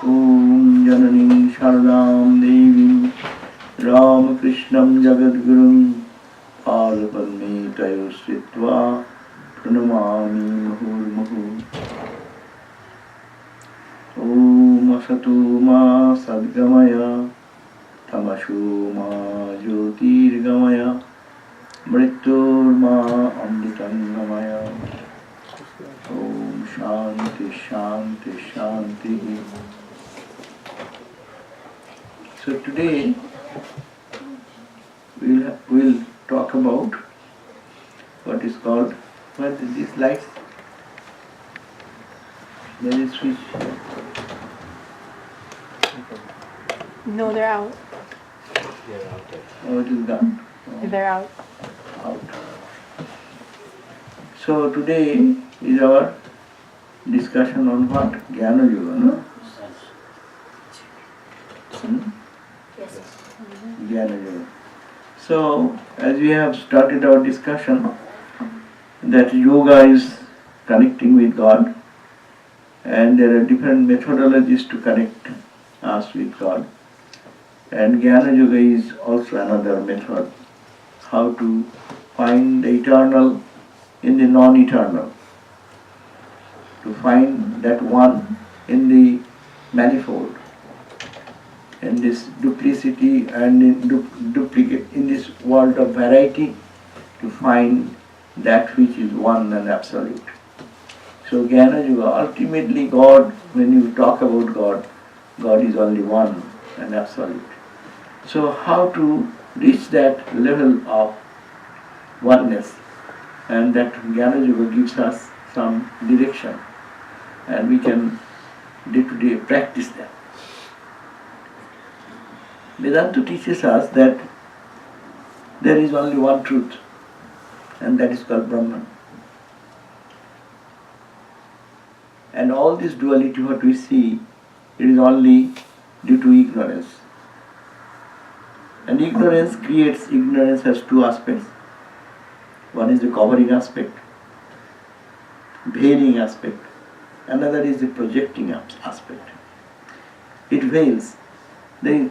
Om Janani Sharadam Devi Ramakrishnam Jagadgurum Padapadme Tayo Sritva Pranamami Mahurmuhu. Om Asatu Ma Sadgamaya Tamashu Ma Jyotirgamaya Mrityur Ma Amritangamaya. Om Shanti Shanti Shanti. So today we'll talk about what is called, what is these lights? There is switch. No, they're out. Oh, it is gone. Oh. They're out. Out. So today is our discussion on what? Jnana Yoga, no? Yes. Jnana Yoga. So, as we have started our discussion, that yoga is connecting with God, and there are different methodologies to connect us with God. And Jnana Yoga is also another method, how to find the eternal in the non-eternal, to find that one in the manifold, in this duplicity and in duplicate, in this world of variety, to find that which is one and absolute. So Jnana Yoga, ultimately God, when you talk about God, God is only one and absolute. So how to reach that level of oneness, and that Jnana Yoga gives us some direction, and we can day-to-day practice that. Vedanta teaches us that there is only one truth, and that is called Brahman. And all this duality what we see, it is only due to ignorance. And ignorance has two aspects. One is the covering aspect, veiling aspect. Another is the projecting aspect. It veils. There is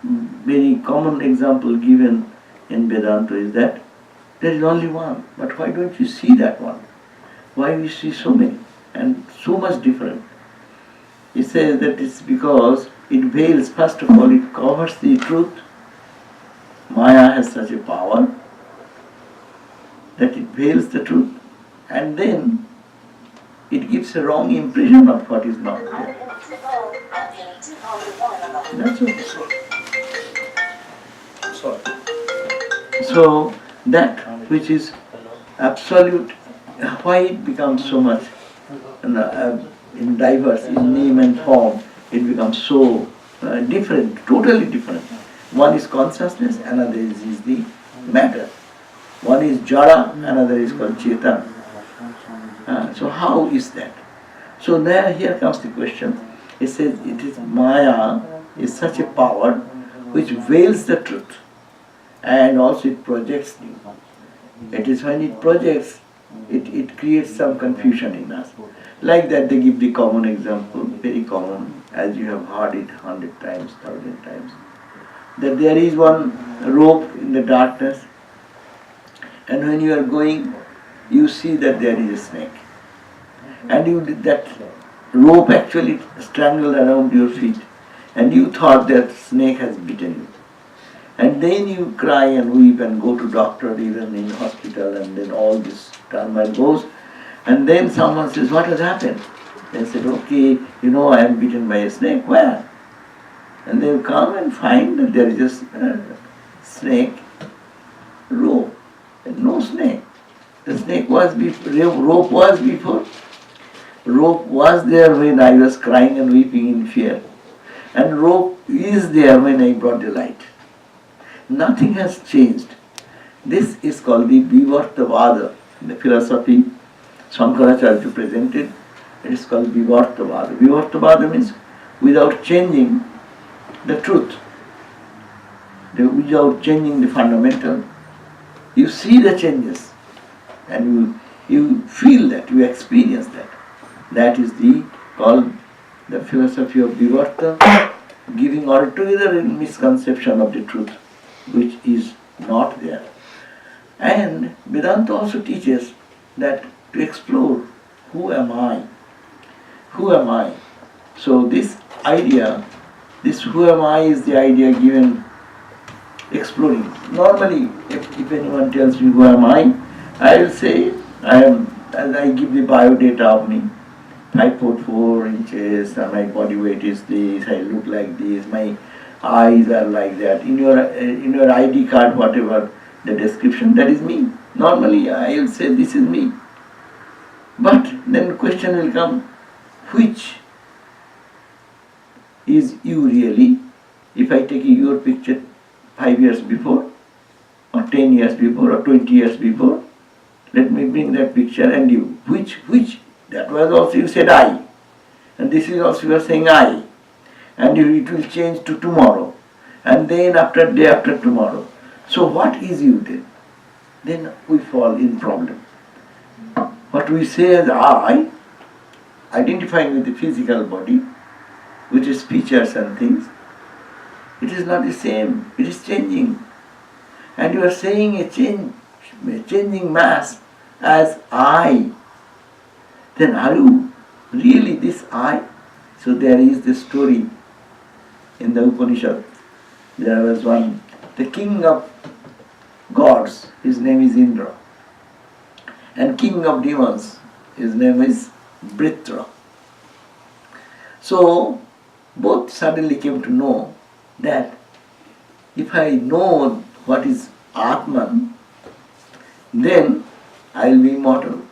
very common example given in Vedanta is that there is only one, but why don't you see that one? Why we see so many and so much different? It says that it's because it veils, first of all, it covers the truth. Maya has such a power that it veils the truth, and then it gives a wrong impression of what is not there. That's all. So that which is absolute, why it becomes so much in diverse, in name and form, it becomes so different, totally different. One is consciousness, another is the matter. One is jara, another is called chetan. So how is that? So here comes the question. It says it is Maya is such a power which veils the truth, and also it projects you. It is when it projects, it creates some confusion in us. Like that they give the common example, very common, as you have heard it 100 times, 1,000 times, that there is one rope in the darkness, and when you are going, you see that there is a snake. And that rope actually strangled around your feet, and you thought that snake has bitten you. And then you cry and weep and go to doctor, even in hospital, and then all this turmoil goes. And then someone says, what has happened? They said, okay, I am bitten by a snake. Where? And they come and find that there is a snake rope, and no snake. The snake was before, rope was before. Rope was there when I was crying and weeping in fear. And rope is there when I brought the light. Nothing has changed. This is called the Vivartavada. In the philosophy Shankaracharya presented, it is called Vivartavada. Vivartavada means without changing the truth, without changing the fundamental. You see the changes and you feel that, you experience that. That is called the philosophy of Vivarta, giving altogether a misconception of the truth, which is not there. And Vedanta also teaches that to explore, who am I? Who am I? So this idea, this who am I is the idea given exploring. Normally, if anyone tells me who am I will say I am, and I give the biodata of me. 5 foot 4 inches, and my body weight is this, I look like this, my eyes are like that. In your ID card, whatever the description, that is me. Normally I will say this is me. But then the question will come, which is you really? If I take your picture 5 years before, or 10 years before, or 20 years before, let me bring that picture and you. Which? That was also you said I. And this is also you are saying I. And it will change to tomorrow. And then after day after tomorrow. So what is you then? Then we fall in problem. What we say as I, identifying with the physical body, with its features and things, it is not the same. It is changing. And you are saying a changing mass as I. Then are you really this I? So there is this story in the Upanishad. There was one, the king of gods, his name is Indra. And king of demons, his name is Britra. So both suddenly came to know that if I know what is Atman, then I will be immortal.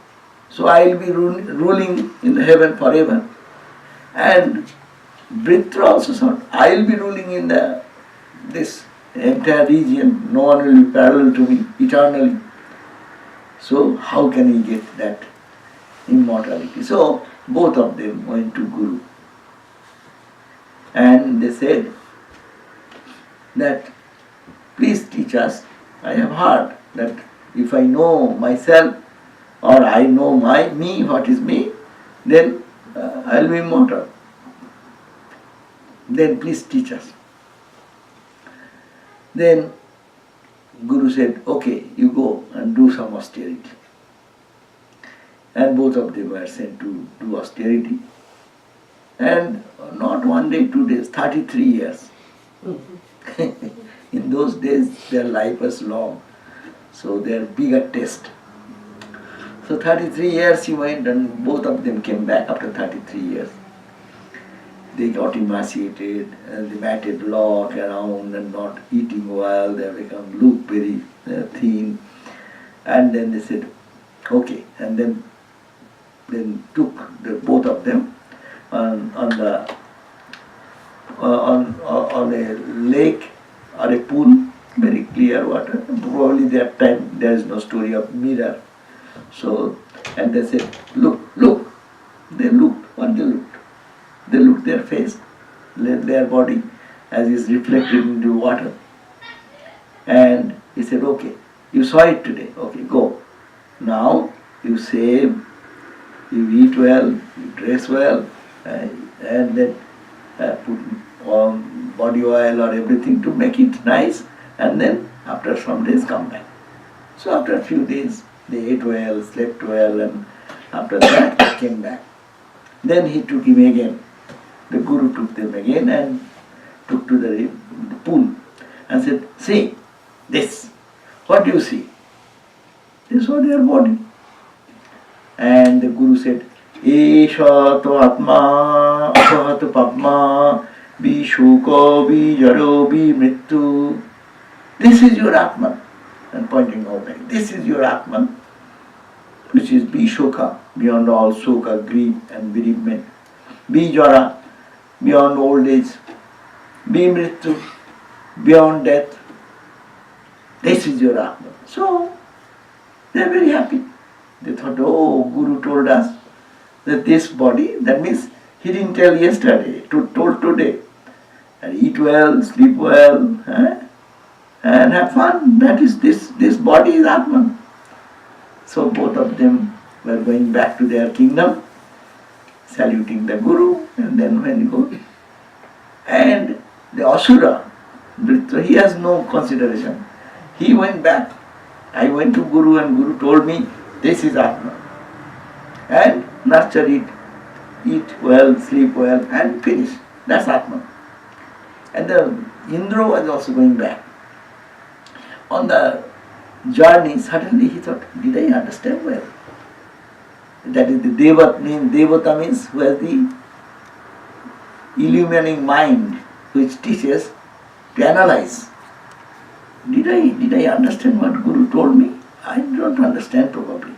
So I will be ruling in the heaven forever. And Britra also thought, I will be ruling in this entire region. No one will be parallel to me eternally. So how can he get that immortality? So both of them went to Guru. And they said that, please teach us. I have heard that if I know myself, or I know me, what is me, then I will be immortal. Then please teach us. Then Guru said, okay, you go and do some austerity. And both of them were sent to do austerity. And not 1 day, 2 days, 33 years. In those days, their life was long. So their bigger test. So 33 years he went, and both of them came back after 33 years. They got emaciated, and they matted walk around and not eating well. They become look very thin. And then they said, okay. And then took both of them on a lake or a pool, very clear water. Probably that time there is no story of mirror. So, and they said, look. They looked. What they looked? They looked their face, their body, as is reflected into water. And he said, okay, you saw it today. Okay, go. Now you save, you eat well, you dress well, and then put on body oil or everything to make it nice, and then after some days come back. So after a few days, they ate well, slept well, and after that they came back. Then he took him again. The Guru took them again and took to the pool and said, see, this, what do you see? They saw their body. And the Guru said, Esha to atma, apaha to padma, bi shuko, bi jaro, bi mrityu. This is your Atman. And pointing out like, this is your Atman, which is bi shoka, beyond all shoka, grief and bereavement. Bi jara, beyond old age. Bi mrityu, beyond death. This is your Atman. So, they are very happy. They thought, oh, Guru told us that this body, that means he didn't tell yesterday, told today. And eat well, sleep well, and have fun. That is this body is Atman. So both of them were going back to their kingdom. saluting the Guru, and then when he goes, and the Asura, he has no consideration. He went back. I went to Guru and Guru told me, this is Atma. And nurture it, eat well, sleep well, and finish. That's Atma. And the Indra was also going back. On the journey, suddenly he thought, did I understand well? That is the Devata means who has the illuminating mind, which teaches to analyze. Did I understand what Guru told me? I don't understand probably.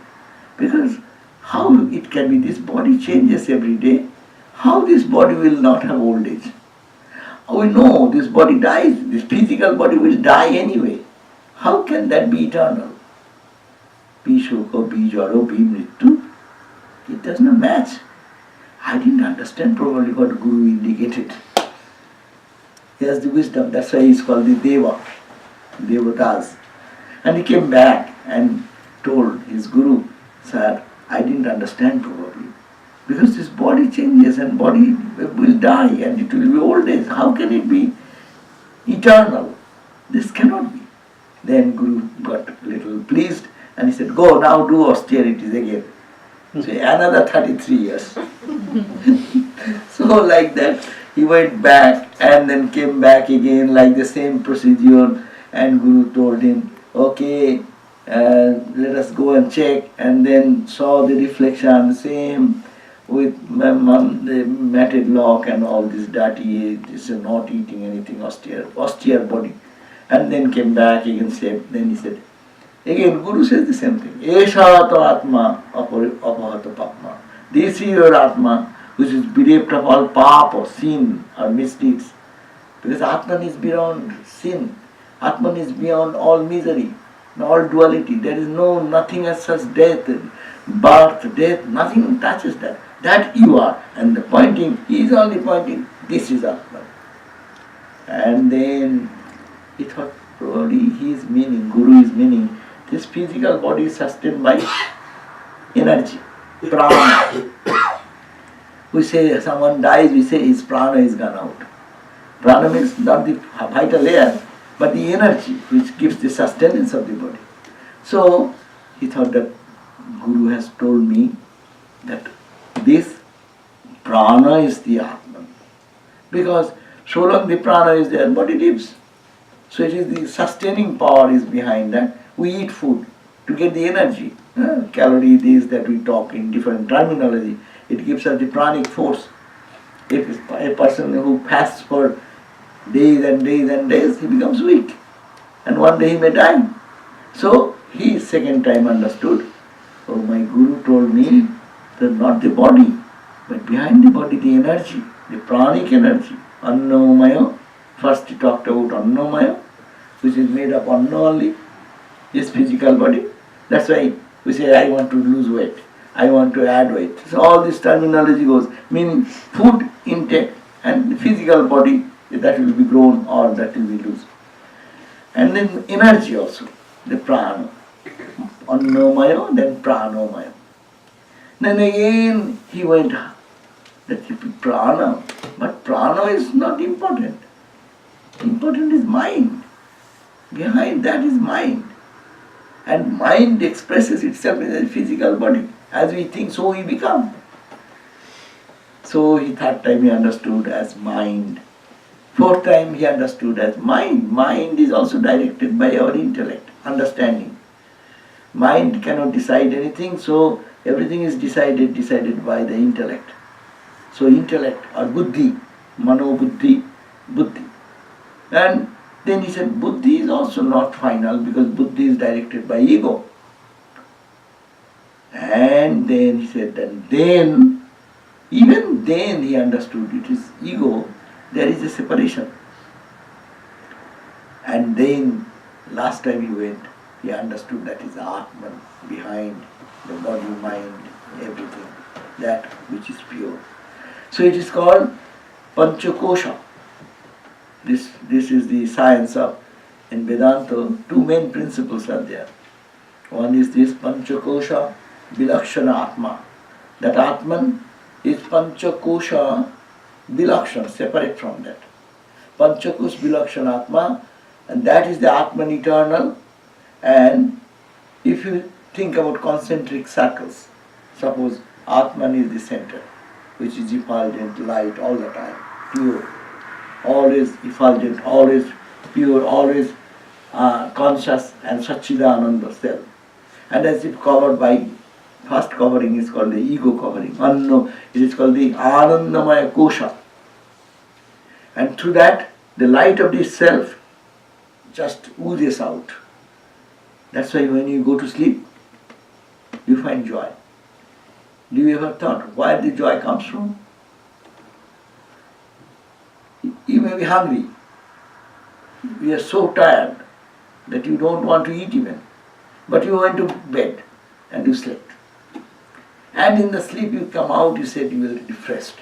Because how it can be, this body changes every day. How this body will not have old age? We know this body dies, this physical body will die anyway. How can that be eternal? Be Shoko, be Jaro, be Mrittu. It does not match. I didn't understand probably what Guru indicated. He has the wisdom, that's why he is called the Deva, Devatas. And he came back and told his Guru, sir, I didn't understand probably. Because this body changes and body will die and it will be old age. How can it be eternal? This cannot be. Then Guru got a little pleased and he said, go now do austerities again. So another 33 years. So like that, he went back and then came back again like the same procedure, and Guru told him, okay, let us go and check, and then saw the reflection, same with my mom, the matted lock and all this dirty, this not eating anything, austere body. And then came back again, then he said, again Guru says the same thing, Esha to Atma apahata papma. This is your Atma, which is bereft of all pap or sin or misdeeds. Because Atman is beyond sin. Atman is beyond all misery, all duality. There is nothing as such death, birth, death, nothing touches that. That you are. And the pointing, he is only pointing, this is Atman. And then he thought probably he is meaning, Guru is meaning, this physical body is sustained by energy, prana. We say someone dies, we say his prana is gone out. Prana means not the vital air, but the energy which gives the sustenance of the body. So he thought that Guru has told me that this prana is the Atman. Because so long the prana is there, body lives. So it is the sustaining power is behind that. We eat food to get the energy. Calorie, this that we talk in different terminology. It gives us the pranic force. If a person who fasts for days and days and days, he becomes weak. And one day he may die. So he second time understood, oh, my Guru told me that not the body, but behind the body the energy, the pranic energy, Annomaya. First he talked about Annomaya, which is made of Anna only, this physical body. That's why we say, I want to lose weight, I want to add weight. So all this terminology goes, meaning food intake and the physical body, that will be grown or that will be loose. And then energy also, the prana. Annomaya, then pranomaya. Then again he went, that it be prana, but prana is not important. Important is mind. Behind that is mind. And mind expresses itself in the physical body. As we think, so we become. So third time he understood as mind. Fourth time he understood as mind. Mind is also directed by our intellect, understanding. Mind cannot decide anything, so everything is decided by the intellect. So intellect or buddhi, mano buddhi, buddhi. And then he said buddhi is also not final because buddhi is directed by ego. And then he said that then, even then he understood it is ego, there is a separation. And then last time he went, he understood that is Atman behind the body, mind, everything, that which is pure. So it is called Panchakosha. This is the science of, in Vedanta, two main principles are there. One is this Panchakosha Vilakshana Atma. That Atman is Panchakosha Vilakshana, separate from that. Panchakosha Vilakshana Atma, and that is the Atman eternal. And if you think about concentric circles, suppose Atman is the center, which is effulgent light all the time, pure, always effulgent, always pure, always conscious and Satchidananda self. And as if covered by, first covering is called the ego covering, it is called the Anandamaya Kosha. And through that, the light of this self just oozes out. That's why when you go to sleep, you find joy. Do you ever thought where the joy comes from? You may be hungry. You are so tired that you don't want to eat even. But you went to bed and you slept. And in the sleep you come out, you said you will be refreshed.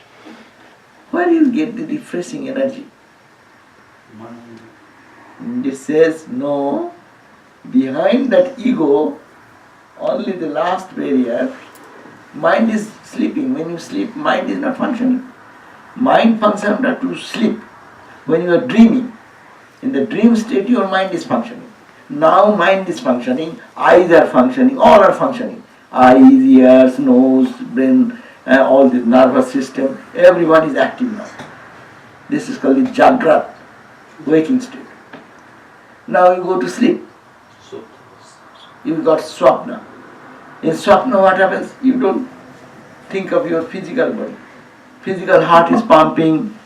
Where do you get the refreshing energy? It says, no, behind that ego, only the last barrier, mind is sleeping. When you sleep, mind is not functioning. Mind functions to sleep. When you are dreaming, in the dream state your mind is functioning. Now mind is functioning, eyes are functioning, all are functioning. Eyes, ears, nose, brain, all the nervous system, everyone is active now. This is called the Jagrat, waking state. Now you go to sleep. You got Swapna. In Swapna what happens? You don't think of your physical body. Physical heart is pumping,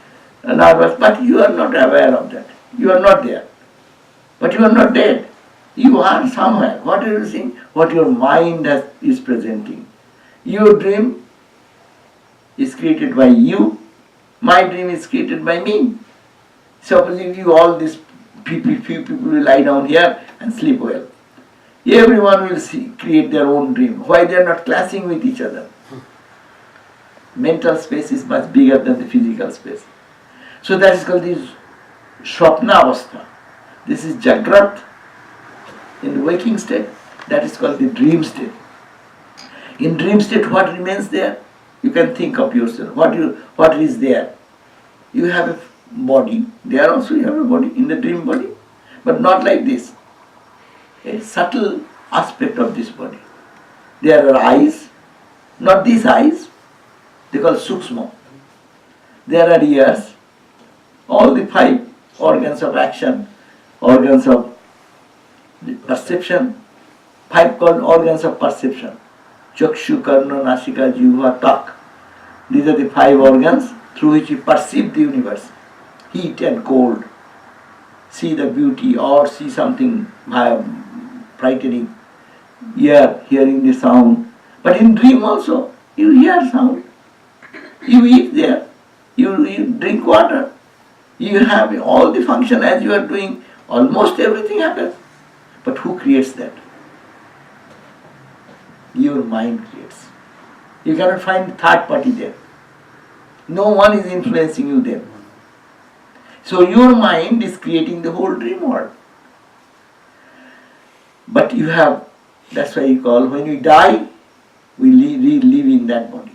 nervous, but you are not aware of that. You are not there. But you are not dead. You are somewhere. What are you seeing? What your mind is presenting. Your dream is created by you. My dream is created by me. Suppose if you all these few people will lie down here and sleep well. Everyone will create their own dream. Why they are not clashing with each other? Mental space is much bigger than the physical space. So that is called the Swapna Avastha. This is Jagrat in the waking state. That is called the dream state. In dream state, what remains there? You can think of yourself. What is there? You have a body. There also you have a body, in the dream body. But not like this. A subtle aspect of this body. There are eyes. Not these eyes. They are called Sukshma. There are ears. All the 5 organs of action, organs of perception, 5 called organs of perception. Chakshu, Karna, Nasika, Jihva, Tak. These are the 5 organs through which we perceive the universe. Heat and cold. See the beauty or see something frightening. Ear, hearing the sound. But in dream also, you hear sound. You eat there. You drink water. You have all the function as you are doing. Almost everything happens. But who creates that? Your mind creates. You cannot find third party there. No one is influencing you there. So your mind is creating the whole dream world. But you have, that's why you call, when we die, we live in that body.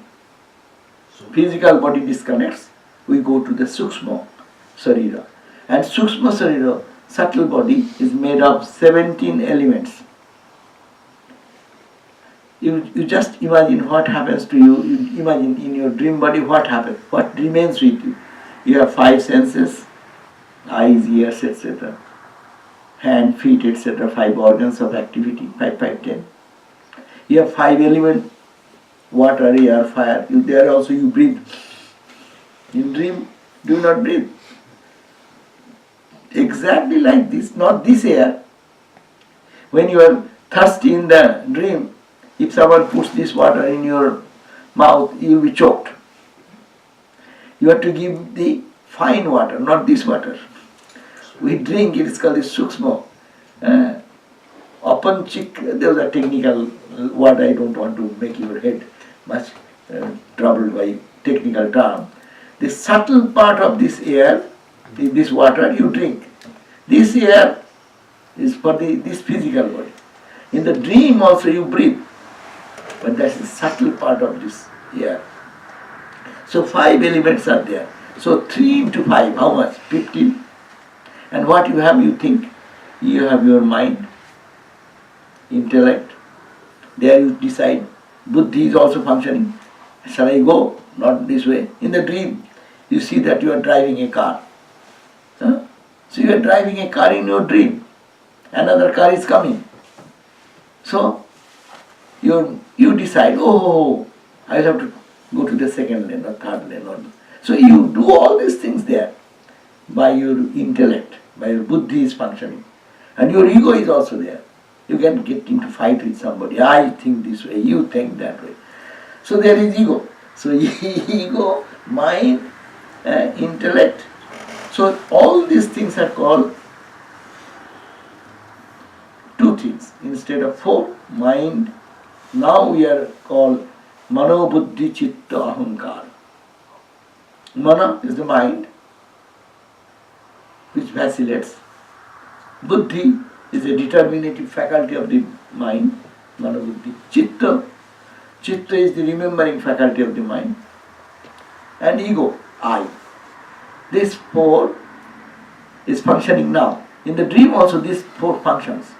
Physical body disconnects, we go to the Sukshma Sarira. And Sukshma Sarira, subtle body, is made of 17 elements. You just imagine what happens to you. You imagine in your dream body what happens, what remains with you. You have 5 senses, eyes, ears, etc. Hand, feet, etc. 5 organs of activity, 5, 5, 10. You have 5 elements, water, air, fire. There also you breathe. In dream, do not breathe. Exactly like this, not this air. When you are thirsty in the dream, if someone puts this water in your mouth, you will be choked. You have to give the fine water, not this water. We drink, it is called the Sukshma. Open chick, there was a technical word, I don't want to make your head much troubled by technical term. The subtle part of this air, this water, you drink. This air is for this physical body. In the dream also you breathe. But that's the subtle part of this air. So 5 elements are there. So 3 into 5, how much? 15. And what you have, you think. You have your mind, intellect. There you decide. Buddhi is also functioning. Shall I go? Not this way. In the dream, you see that you are driving a car. Huh? So you are driving a car in your dream. Another car is coming. So you decide, oh, I will have to go to the second lane or third lane. So you do all these things there by your intellect, by your buddhi is functioning. And your ego is also there. You can get into fight with somebody. I think this way, you think that way. So there is ego. So ego, mind, intellect. So all these things are called 2 things instead of 4. Mind. Now we are called mano buddhi chitta ahankara. Mana is the mind which vacillates. Buddhi is a determinative faculty of the mind. Mano buddhi. Chitta. Chitta is the remembering faculty of the mind. And ego, I. This 4 is functioning now. In the dream also these 4 functions.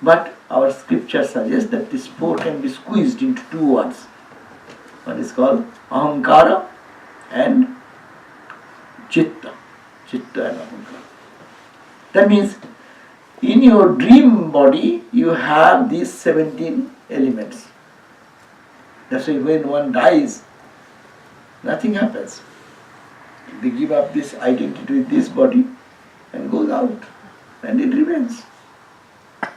But our scripture suggests that this 4 can be squeezed into 2 words. One is called ahankara and chitta. Chitta and ahankara. That means in your dream body you have these 17 elements. That's why when one dies, nothing happens. They give up this identity with this body and goes out. And it remains.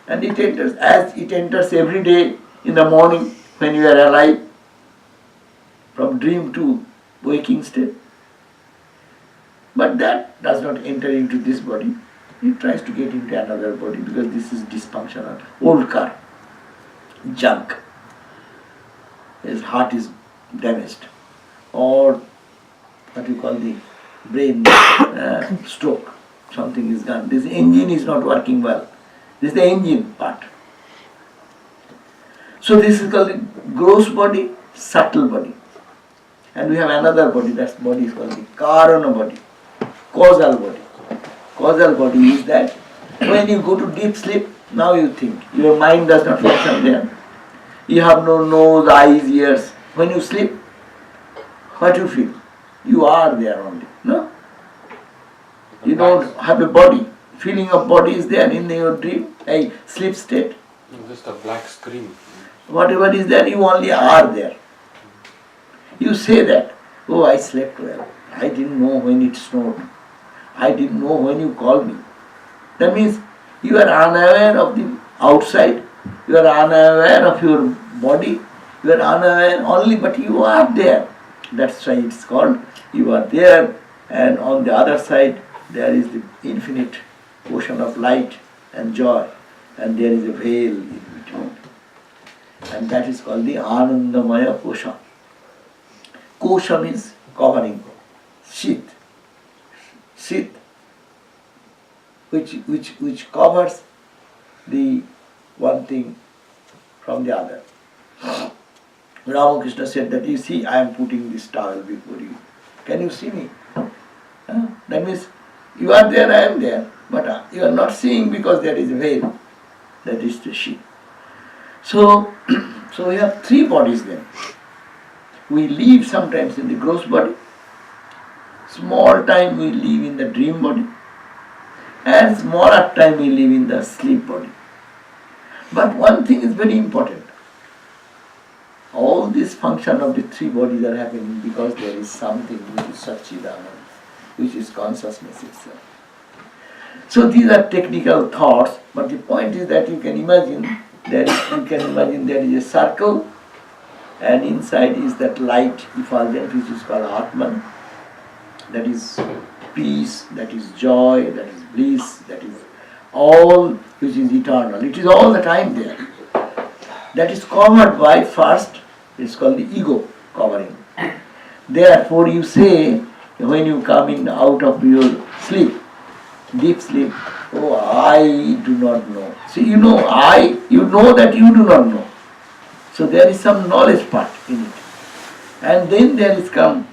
And it enters, as it enters every day in the morning when you are alive, from dream to waking state. But that does not enter into this body. It tries to get into another body because this is dysfunctional. Old car, junk. His heart is damaged. Or what you call the brain stroke. Something is gone. This engine is not working well. This is the engine part. So this is called the gross body, subtle body. And we have another body, that body is called the Karana body, causal body. Causal body is that when you go to deep sleep, now you think. Your mind does not function there. You have no nose, eyes, ears. When you sleep, what you feel? You are there only. No? You don't have a body. Feeling of body is there in your dream, a sleep state. Just a black screen. Whatever is there, you only are there. You say that, oh, I slept well. I didn't know when it snowed. I didn't know when you called me. That means you are unaware of the outside. You are unaware of your body. You are unaware only, but you are there. That's why it's called, you are there, and on the other side there is the infinite ocean of light and joy, and there is a veil in between. And that is called the Anandamaya Kosha. Kosha means covering, sheath, which covers the one thing from the other. Ramakrishna said that, you see, I am putting this towel before you. Can you see me? That means you are there, I am there, but you are not seeing because there is a veil. That is the sheath. So we have 3 bodies then. We live sometimes in the gross body, small time we live in the dream body, and smaller time we live in the sleep body. But one thing is very important. All this function of the 3 bodies are happening because there is something which is Satchidananda, which is consciousness itself. So these are technical thoughts, but the point is that you can imagine there is a circle, and inside is that light effulgent which is called Atman. That is peace, that is joy, that is bliss, that is all which is eternal. It is all the time there. That is covered by first, it's called the ego covering. Therefore you say, when you come in out of your sleep, deep sleep, oh, I do not know. See, you know that you do not know. So there is some knowledge part in it. And then there is come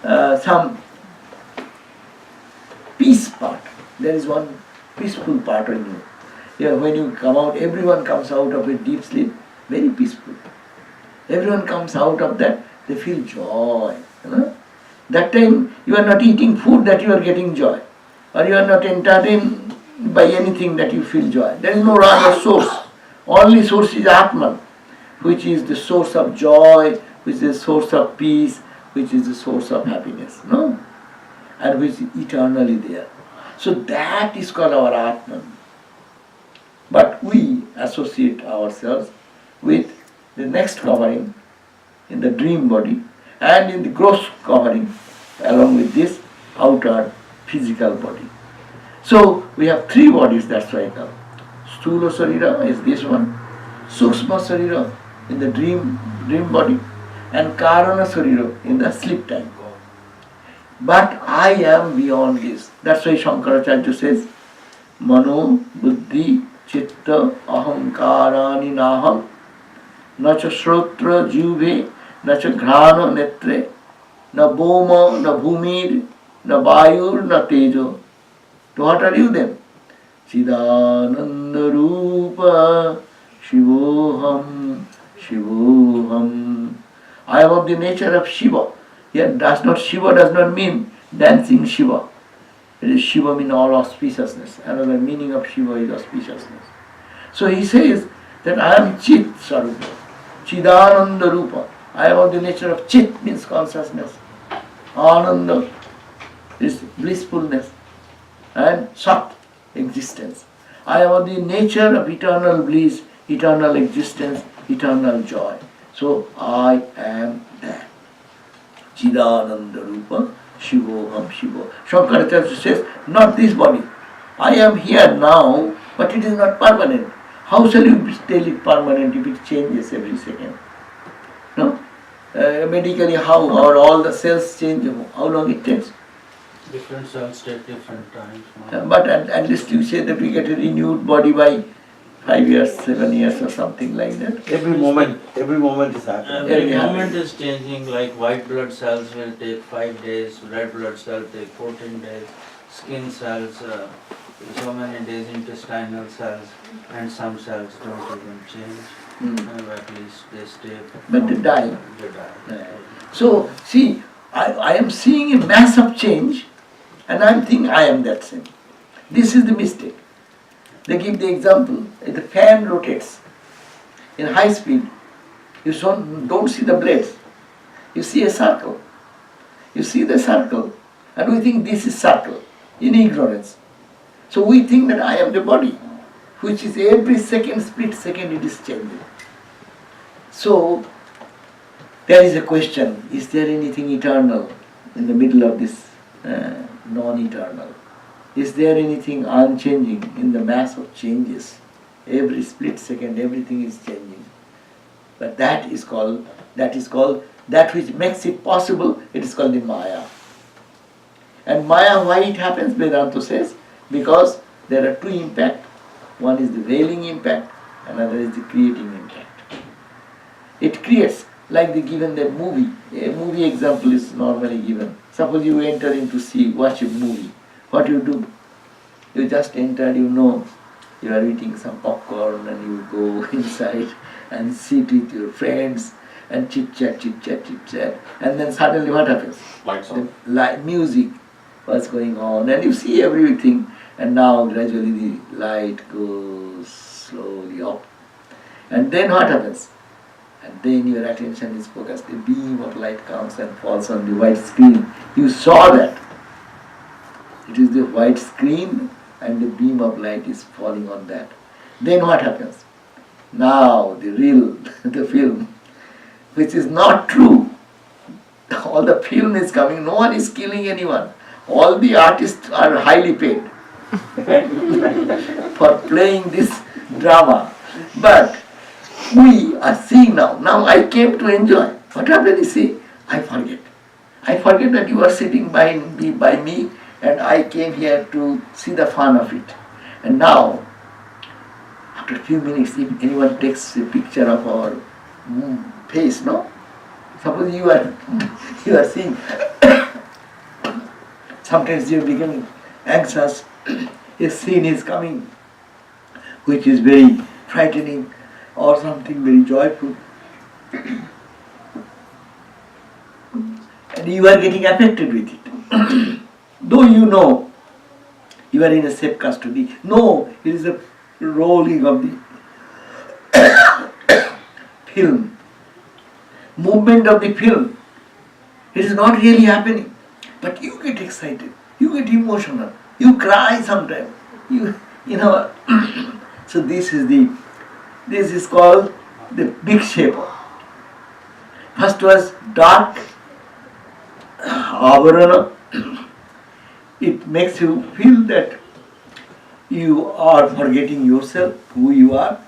some peace part. There is one peaceful part in you. Yeah, when you come out, everyone comes out of a deep sleep, very peaceful. Everyone comes out of that, they feel joy. You know? That time you are not eating food that you are getting joy, or you are not entertained by anything that you feel joy. There is no other source. Only source is Atman, which is the source of joy, which is the source of peace, which is the source of happiness. No? And which is eternally there. So that is called our Atman. But we associate ourselves with the next covering in the dream body and in the gross covering along with this outer physical body. So we have three bodies, that's why now. Sthula Sarira is this one, Sukshma Sarira in the dream body, and Karana Sarira in the sleep time. But I am beyond this. That's why Shankaracharya says, Mano, Buddhi, Chitta, Ahamkarani Naham, Nacha Shrotra Jubhe, Nacha Ghrana Netre, Na Boma, Na Bhumir, Na Vayur, Na Tejo. To what are you then? Chidananda Rupa, Shivoham, Shivoham. I am of the nature of Shiva. Here Shiva does not mean dancing Shiva. It is Shiva means all auspiciousness. Another meaning of Shiva is auspiciousness. So he says that I am Chit Sarupa, Chidananda Rupa. I am of the nature of Chit means consciousness. Ananda is blissfulness. And Sat, existence. I am of the nature of eternal bliss, eternal existence, eternal joy. So I am that. Chidananda Rupa, Shivoham Shivo. Shankaracharya says, not this body. I am here now, but it is not permanent. How shall you tell it permanent if it changes every second? No? Medically, how? Or all the cells change, how long it takes? Different cells take different times. But at least you say that we get a renewed body by 5 years, 7 years or something like that. Every moment is happening. Every moment is changing, like white blood cells will take 5 days, red blood cells take 14 days, skin cells so many days, intestinal cells, and some cells don't even change. At least they stay. But they die. They die. So, see, I am seeing a mass of change and I am thinking I am that same. This is the mistake. They give the example, the fan rotates in high speed. You don't see the blades. You see a circle. You see the circle and we think this is circle in ignorance. So we think that I am the body, which is every second, split second it is changing. So there is a question, is there anything eternal in the middle of this non-eternal? Is there anything unchanging in the mass of changes? Every split second everything is changing. But that which makes it possible, it is called the Maya. And Maya, why it happens, Vedanta says, because there are two impacts. One is the veiling impact, another is the creating impact. It creates, like they given the movie. A movie example is normally given. Suppose you enter into watch a movie. What you do? You just enter, you are eating some popcorn and you go inside and sit with your friends and chit chat. And then suddenly what happens? Lights on. The music was going on and you see everything, and now gradually the light goes slowly up. And then what happens? And then your attention is focused. A beam of light comes and falls on the white screen. You saw that. It is the white screen and the beam of light is falling on that. Then what happens? Now the film, which is not true. All the film is coming. No one is killing anyone. All the artists are highly paid for playing this drama. But we are seeing now. Now I came to enjoy. What happened? You see, I forget. I forget that you are sitting by me and I came here to see the fun of it. And now, after a few minutes, if anyone takes a picture of our face, no? Suppose you are seeing Sometimes you are becoming anxious. A scene is coming which is very frightening or something very joyful. And you are getting affected with it. Though you know you are in a safe custody. No, it is a rolling of the film. Movement of the film. It is not really happening. But you get excited. You get emotional. You cry sometimes. You know. So this is called the big shape. First was dark avarana. It makes you feel that you are forgetting yourself, who you are,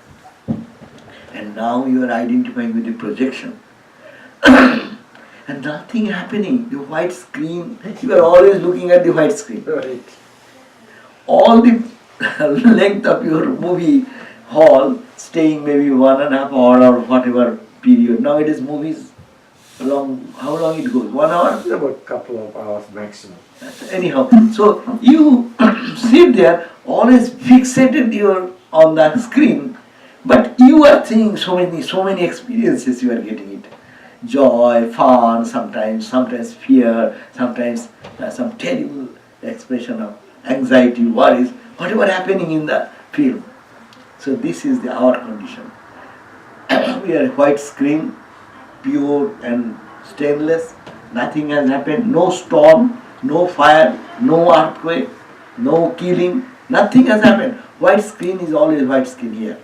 and now you are identifying with the projection. And nothing happening. The white screen, you are always looking at the white screen. Right. All the length of your movie hall, staying maybe 1.5 hour or whatever period. Nowadays movies, how long it goes? 1 hour? About a couple of hours maximum. Anyhow, so you sit there, always fixated on that screen, but you are seeing so many experiences you are getting it. Joy, fun, sometimes fear, sometimes some terrible expression of anxiety, worries, whatever happening in the film. So this is our condition. We are a white screen, pure and stainless. Nothing has happened, no storm, no fire, no earthquake, no killing, nothing has happened. White screen is always white screen here.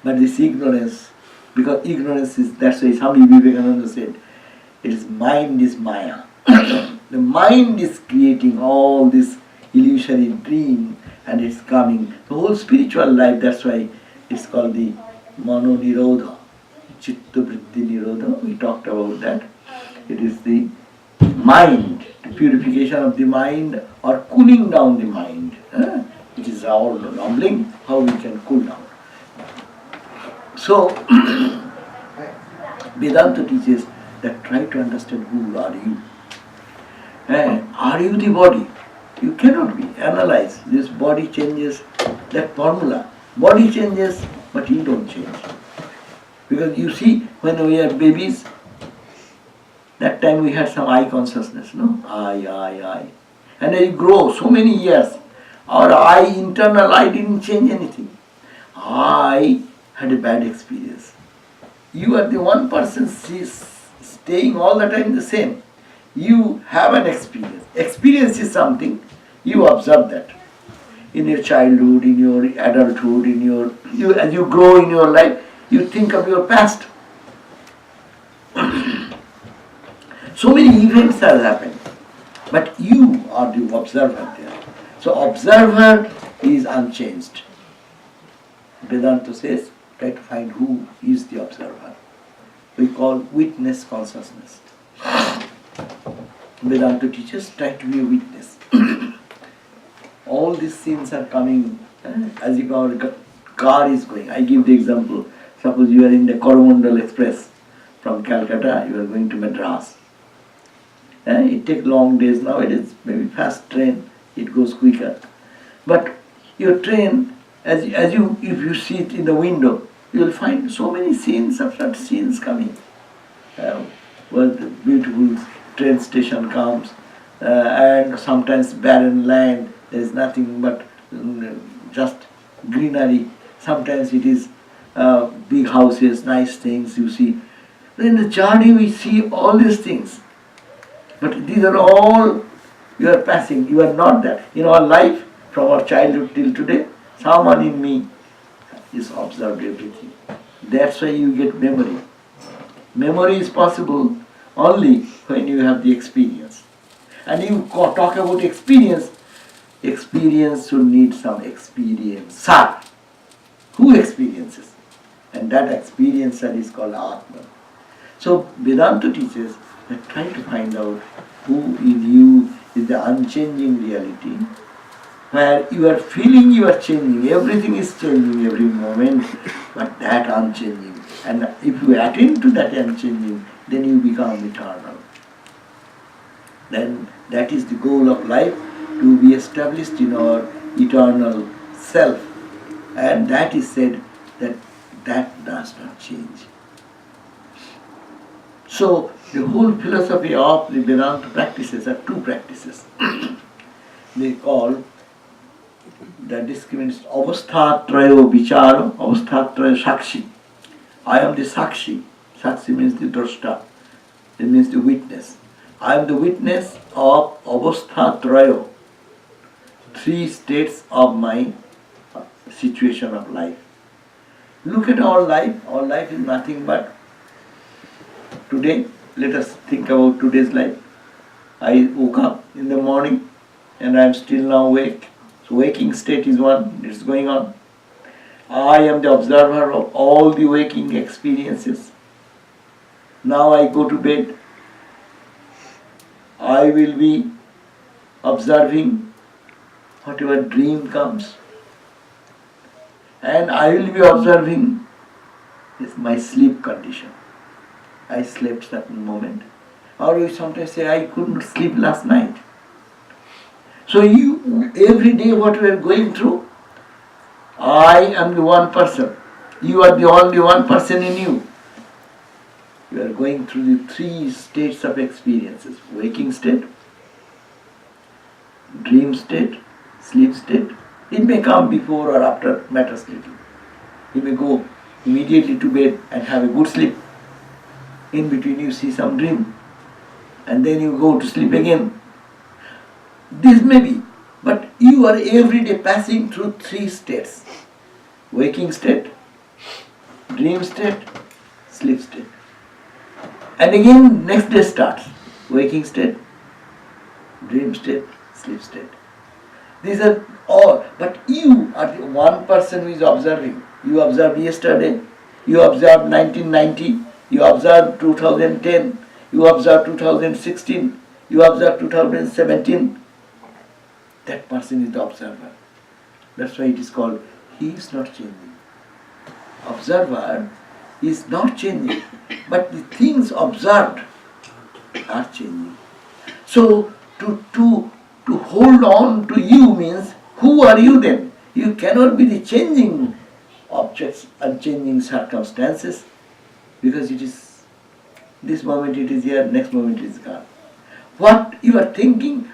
But this ignorance, because ignorance is, that's why Swami Vivekananda said, it is mind is Maya. The mind is creating all this illusory dream and it's coming. The whole spiritual life, that's why it's called the Mano Nirodha, Chitta Vritti Nirodha. We talked about that. It is the mind, the purification of the mind or cooling down the mind, which is our rumbling, how we can cool down. So, Vedanta teaches that try to understand who are you. Are you the body? You cannot be. Analyze. This body changes, that formula. Body changes, but you don't change. Because you see, when we are babies, that time we had some I consciousness, no? I. And as you grow so many years, our internal I didn't change anything. I had a bad experience. You are the one person staying all the time the same. You have an experience. Experience is something, you observe that. In your childhood, in your adulthood, as you grow in your life, you think of your past. So many events have happened, but you are the observer there. So observer is unchanged. Vedanta says, try to find who is the observer. We call witness consciousness. Vedanta teaches, try to be a witness. All these scenes are coming as if our car is going. I give the example. Suppose you are in the Coromandel Express from Calcutta, you are going to Madras. It takes long days nowadays, maybe fast train, it goes quicker. But your train, if you see it in the window, you will find so many scenes of such scenes coming. Where the beautiful train station comes, and sometimes barren land, there is nothing but just greenery. Sometimes it is big houses, nice things you see. In the journey we see all these things. But these are all, you are passing, you are not that. In our life, from our childhood till today, someone in me is observed everything. That's why you get memory. Memory is possible only when you have the experience. And you talk about experience, experience should need some experiencer. Who experiences? And that experiencer is called Atman. So Vedanta teaches that try to find out who in you is the unchanging reality, where you are feeling you are changing, everything is changing every moment, but that unchanging. And if you attend to that unchanging, then you become eternal. Then That is the goal of life, to be established in our eternal self. And that is said that that does not change. So the whole philosophy of the Vedanta practices are two practices. They call the discrimination avasthatrayo vichara, avasthatrayo sakshi. I am the sakshi. Sakshi means the drashta. It means the witness. I am the witness of avasthatrayo, three states of my situation of life. Look at our life. Our life is nothing but today. Let us think about today's life. I woke up in the morning and I am still now awake. So waking state is one, it's going on. I am the observer of all the waking experiences. Now I go to bed. I will be observing whatever dream comes. And I will be observing my sleep condition. I slept certain moment. Or you sometimes say, I couldn't sleep last night. So you, every day what we are going through, I am the one person. You are the only one person in you. You are going through the three states of experiences. Waking state, dream state, sleep state. It may come before or after matters little. You may go immediately to bed and have a good sleep. In between you see some dream. And then you go to sleep again. This may be, but you are every day passing through three states. Waking state, dream state, sleep state. And again next day starts. Waking state, dream state, sleep state. These are all, but you are the one person who is observing. You observed yesterday, you observed 1990, you observed 2010, you observed 2016, you observed 2017. That person is the observer. That's why it is called, he is not changing. Observer is not changing, but the things observed are changing. So to hold on to you means, who are you then? You cannot be the changing objects, unchanging circumstances, because it is, this moment it is here, next moment it is gone. What you are thinking,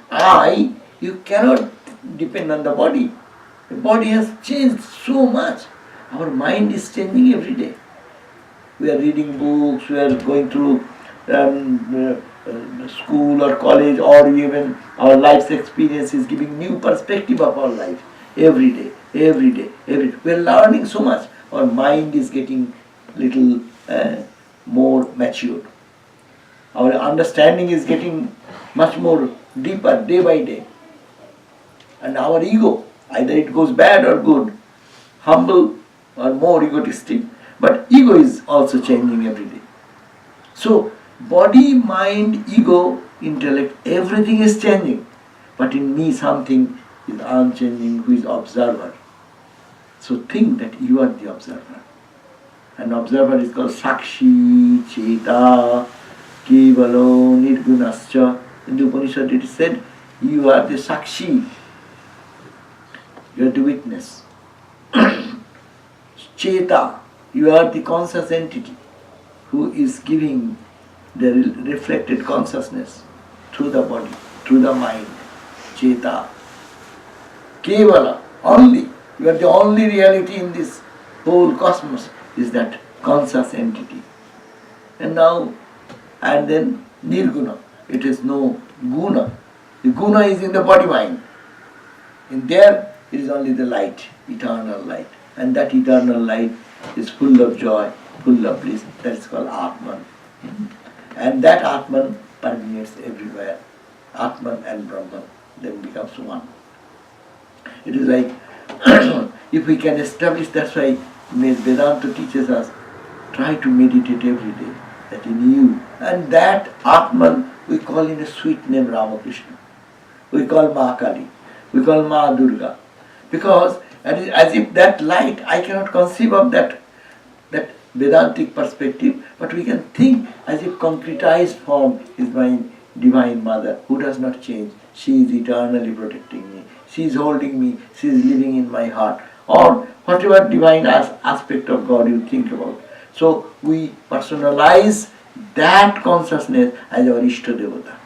you cannot depend on the body. The body has changed so much. Our mind is changing every day. We are reading books, we are going through school or college, or even our life's experience is giving new perspective of our life. Every day. We are learning so much. Our mind is getting little more matured. Our understanding is getting much more deeper day by day. And our ego, either it goes bad or good, humble or more egotistic, but ego is also changing every day. So body, mind, ego, intellect, everything is changing. But in me something is unchanging, who is observer. So think that you are the observer. And observer is called Sakshi, Cheta, Kevalo, Nirgunascha. In the Upanishad it is said, you are the Sakshi. You are the witness. Cheta, you are the conscious entity who is giving the reflected consciousness through the body, through the mind. Cheta. Kevala, only. You are the only reality in this whole cosmos, is that conscious entity. And then Nirguna. It is no guna. The guna is in the body mind. In there it is only the light, eternal light. And that eternal light is full of joy, full of bliss. That is called Atman. And that Atman permeates everywhere. Atman and Brahman then becomes one. It is like, if we can establish, that's why Vedanta teaches us, try to meditate every day, that in you. And that Atman, we call in a sweet name Ramakrishna. We call Ma Kali. We call Ma Durga. Because as if that light, I cannot conceive of that Vedantic perspective, but we can think as if concretized form is my Divine Mother, who does not change. She is eternally protecting me. She is holding me. She is living in my heart. Or whatever divine aspect of God you think about. So we personalize that consciousness as our Ishta Devata.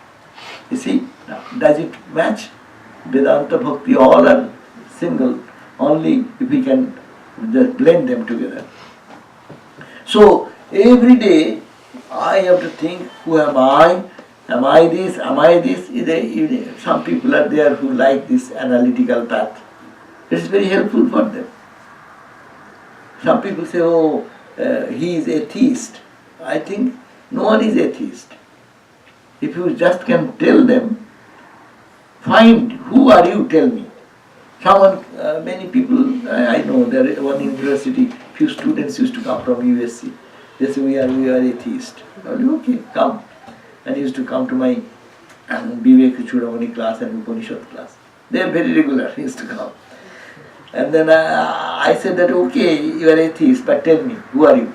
You see, now, does it match? Vedanta Bhakti, all are single, only if we can just blend them together. So every day I have to think, who am I? Am I this? Am I this? Some people are there who like this analytical path. It is very helpful for them. Some people say, oh, he is atheist. I think no one is atheist. If you just can tell them, find, who are you, tell me. Someone, many people, I know, there is one university, few students used to come from USC. They say, we are atheist. I say, okay, come. And used to come to my Vivekananda class and Upanishad class. They are very regular, used to come. And then I said that, okay, you are atheist, but tell me, who are you?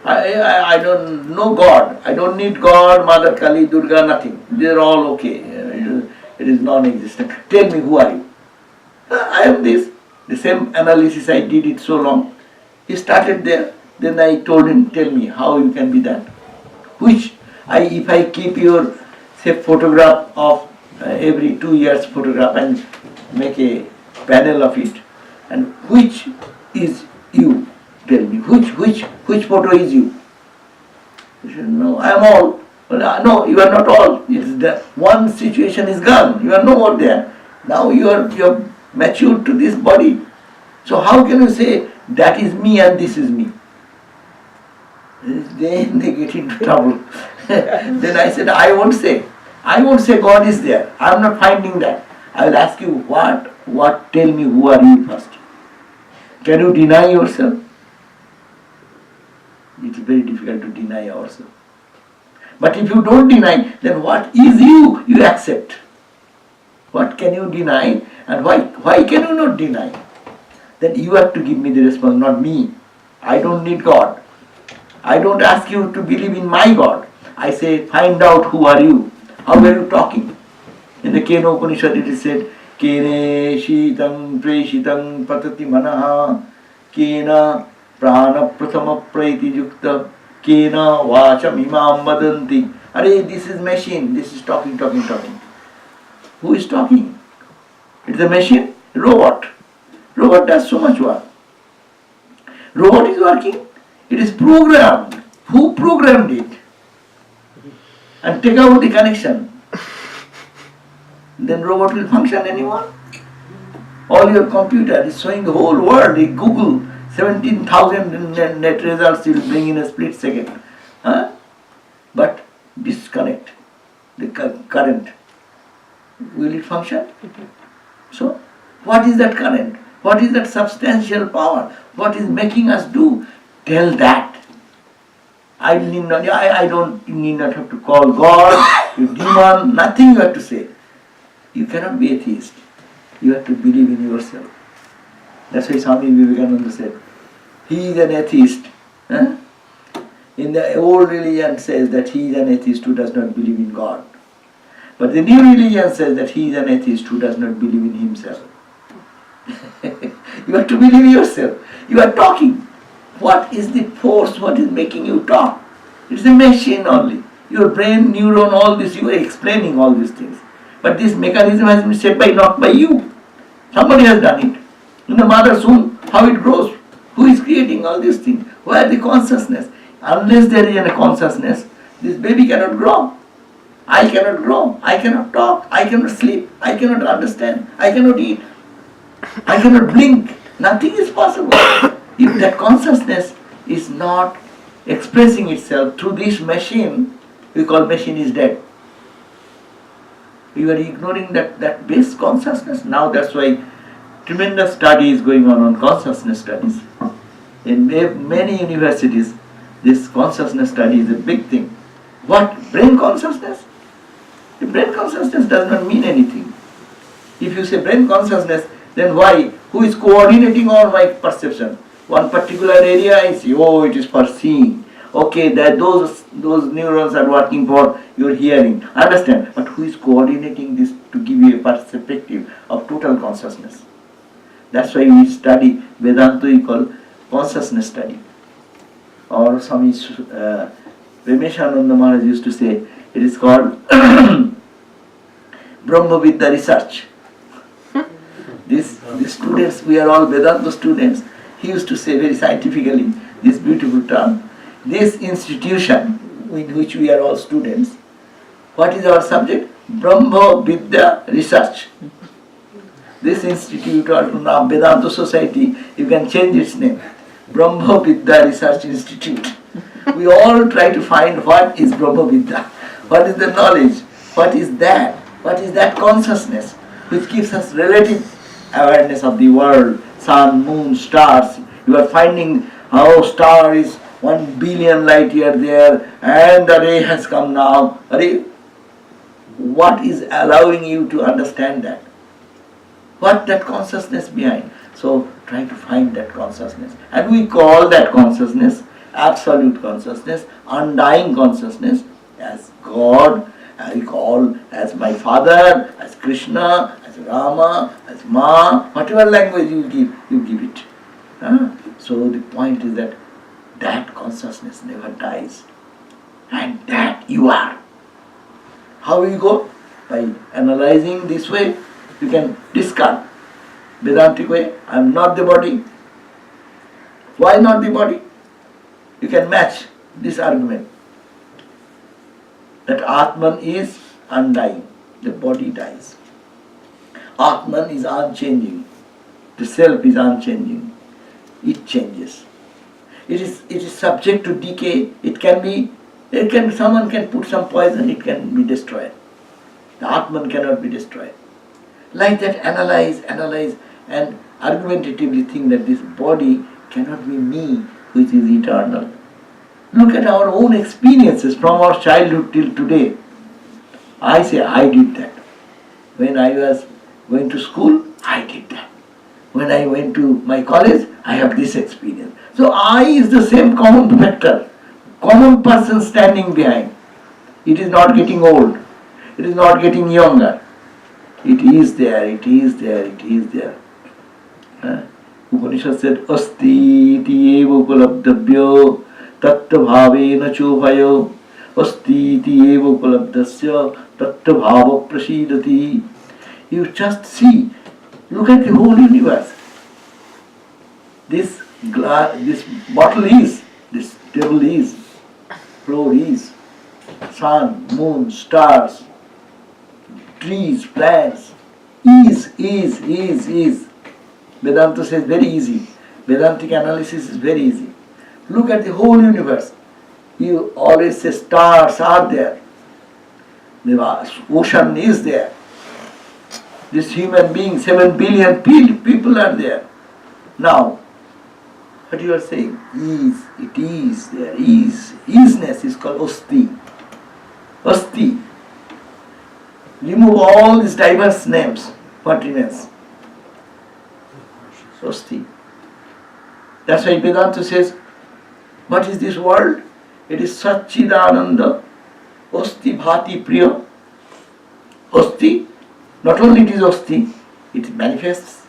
I don't know God. I don't need God, Mother Kali, Durga, nothing. They are all okay. It is non-existent. Tell me, who are you? I am this. The same analysis I did it so long. He started there. Then I told him, tell me, how you can be that? If I keep your, say, photograph of every 2 years photograph and make a panel of it, and which is you? Tell me, which photo is you? He said, no, I am all. Well, no, you are not all. It's that one situation is gone. You are no more there. Now you are matured to this body. So how can you say that is me and this is me? Then they get into trouble. Then I said, I won't say God is there. I am not finding that. I will ask you what? Tell me, who are you first? Can you deny yourself? It is very difficult to deny ourselves. But if you don't deny, then what is you? You accept. What can you deny? And why can you not deny? Then you have to give me the response, not me. I don't need God. I don't ask you to believe in my God. I say, find out who are you. How are you talking? In the Kena Upanishad it is said, Kene shitam preshitam patati manaha Kena prana prathama praiti yukta Kena vacham imam vadanti. Arey, this is machine. This is talking. Who is talking? It is a machine? Robot. Robot does so much work. Robot is working. It is programmed. Who programmed it? And take out the connection. Then robot will function anymore? All your computer is showing the whole world. Google 17,000 net results will bring in a split second. But disconnect the current. Will it function? So, what is that current? What is that substantial power? What is making us do? Tell that. I don't need not have to call God, you demon, nothing you have to say. You cannot be atheist. You have to believe in yourself. That's why Swami Vivekananda said, he is an atheist. In the old religion says that he is an atheist who does not believe in God. But the new religion says that he is an atheist who does not believe in himself. You have to believe in yourself. You are talking. What is the force? What is making you talk? It's a machine only. Your brain, neuron, all this, you are explaining all these things. But this mechanism has been set by not by you. Somebody has done it. In the mother's womb, how it grows. Who is creating all these things? Where the consciousness? Unless there is a consciousness, this baby cannot grow. I cannot grow. I cannot talk. I cannot sleep. I cannot understand. I cannot eat. I cannot blink. Nothing is possible. If that consciousness is not expressing itself through this machine, we call machine is dead. You are ignoring that base consciousness. Now that's why tremendous study is going on consciousness studies. In many universities, this consciousness study is a big thing. What? Brain consciousness? The brain consciousness does not mean anything. If you say brain consciousness, then why? Who is coordinating all my perception? One particular area I see, oh, it is for seeing. Okay, that those neurons are working for your hearing. Understand? But who is coordinating this to give you a perspective of total consciousness? That's why we study Vedanta, we call consciousness study. Or Swami Vivekananda Maharaj used to say, it is called Brahma Vidya research. These students, we are all Vedanta students. He used to say very scientifically this beautiful term. This institution in which we are all students, what is our subject? Brahma Vidya research. This institute or now Vedanta Society, you can change its name. Brahma Vidya Research Institute. We all try to find what is Brahma Vidya, what is the knowledge, what is that consciousness which gives us relative awareness of the world, sun, moon, stars. You are finding how star is 1 billion light year there and the ray has come now. What is allowing you to understand that? What that consciousness behind? So try to find that consciousness. And we call that consciousness absolute consciousness, undying consciousness as God, we call as my father, as Krishna, as Rama, as Ma, whatever language you give it. So the point is that that consciousness never dies. And that you are. How will you go? By analyzing this way, you can discard. Vedantic way, I am not the body. Why not the body? You can match this argument. That Atman is undying, the body dies. Atman is unchanging, the self is unchanging. It changes. It is subject to decay. Someone can put some poison, it can be destroyed. The Atman cannot be destroyed. Like that, analyze and argumentatively think that this body cannot be me, which is eternal. Look at our own experiences from our childhood till today. I say I did that. When I was going to school, I did that. When I went to my college, I have this experience. So I is the same common factor, common person standing behind. It is not getting old. It is not getting younger. It is there, it is there, it is there. Upanishad said, Asti iti eva upalabdhabhyo tattva bhavena chobhayo Asti iti eva upalabdhasya tattva bhava prasidati. You just see, look at the whole universe. This bottle is, this table is, floor is, sun, moon, stars, trees, plants, is. Vedanta says very easy. Vedantic analysis is very easy. Look at the whole universe. You always say stars are there. The ocean is there. This human being, 7 billion people are there. Now, what you are saying? It is there. Isness is called Asti. Asti. Remove all these diverse names. What remains? Asti. That's why Vedanta says, what is this world? It is Satchidananda. Asti Bhati Priya. Asti. Not only it is Asti, it manifests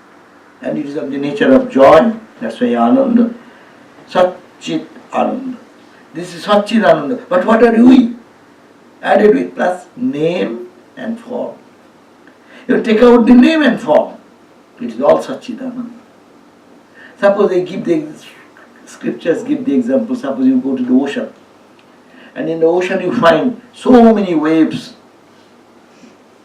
and it is of the nature of joy. That's why Ananda. Satchit Ananda. This is Satchit Ananda. But what are we? Added with plus name and form. You take out the name and form. It is all Satchidananda. Suppose they give the scriptures, give the example. Suppose you go to the ocean, and in the ocean you find so many waves,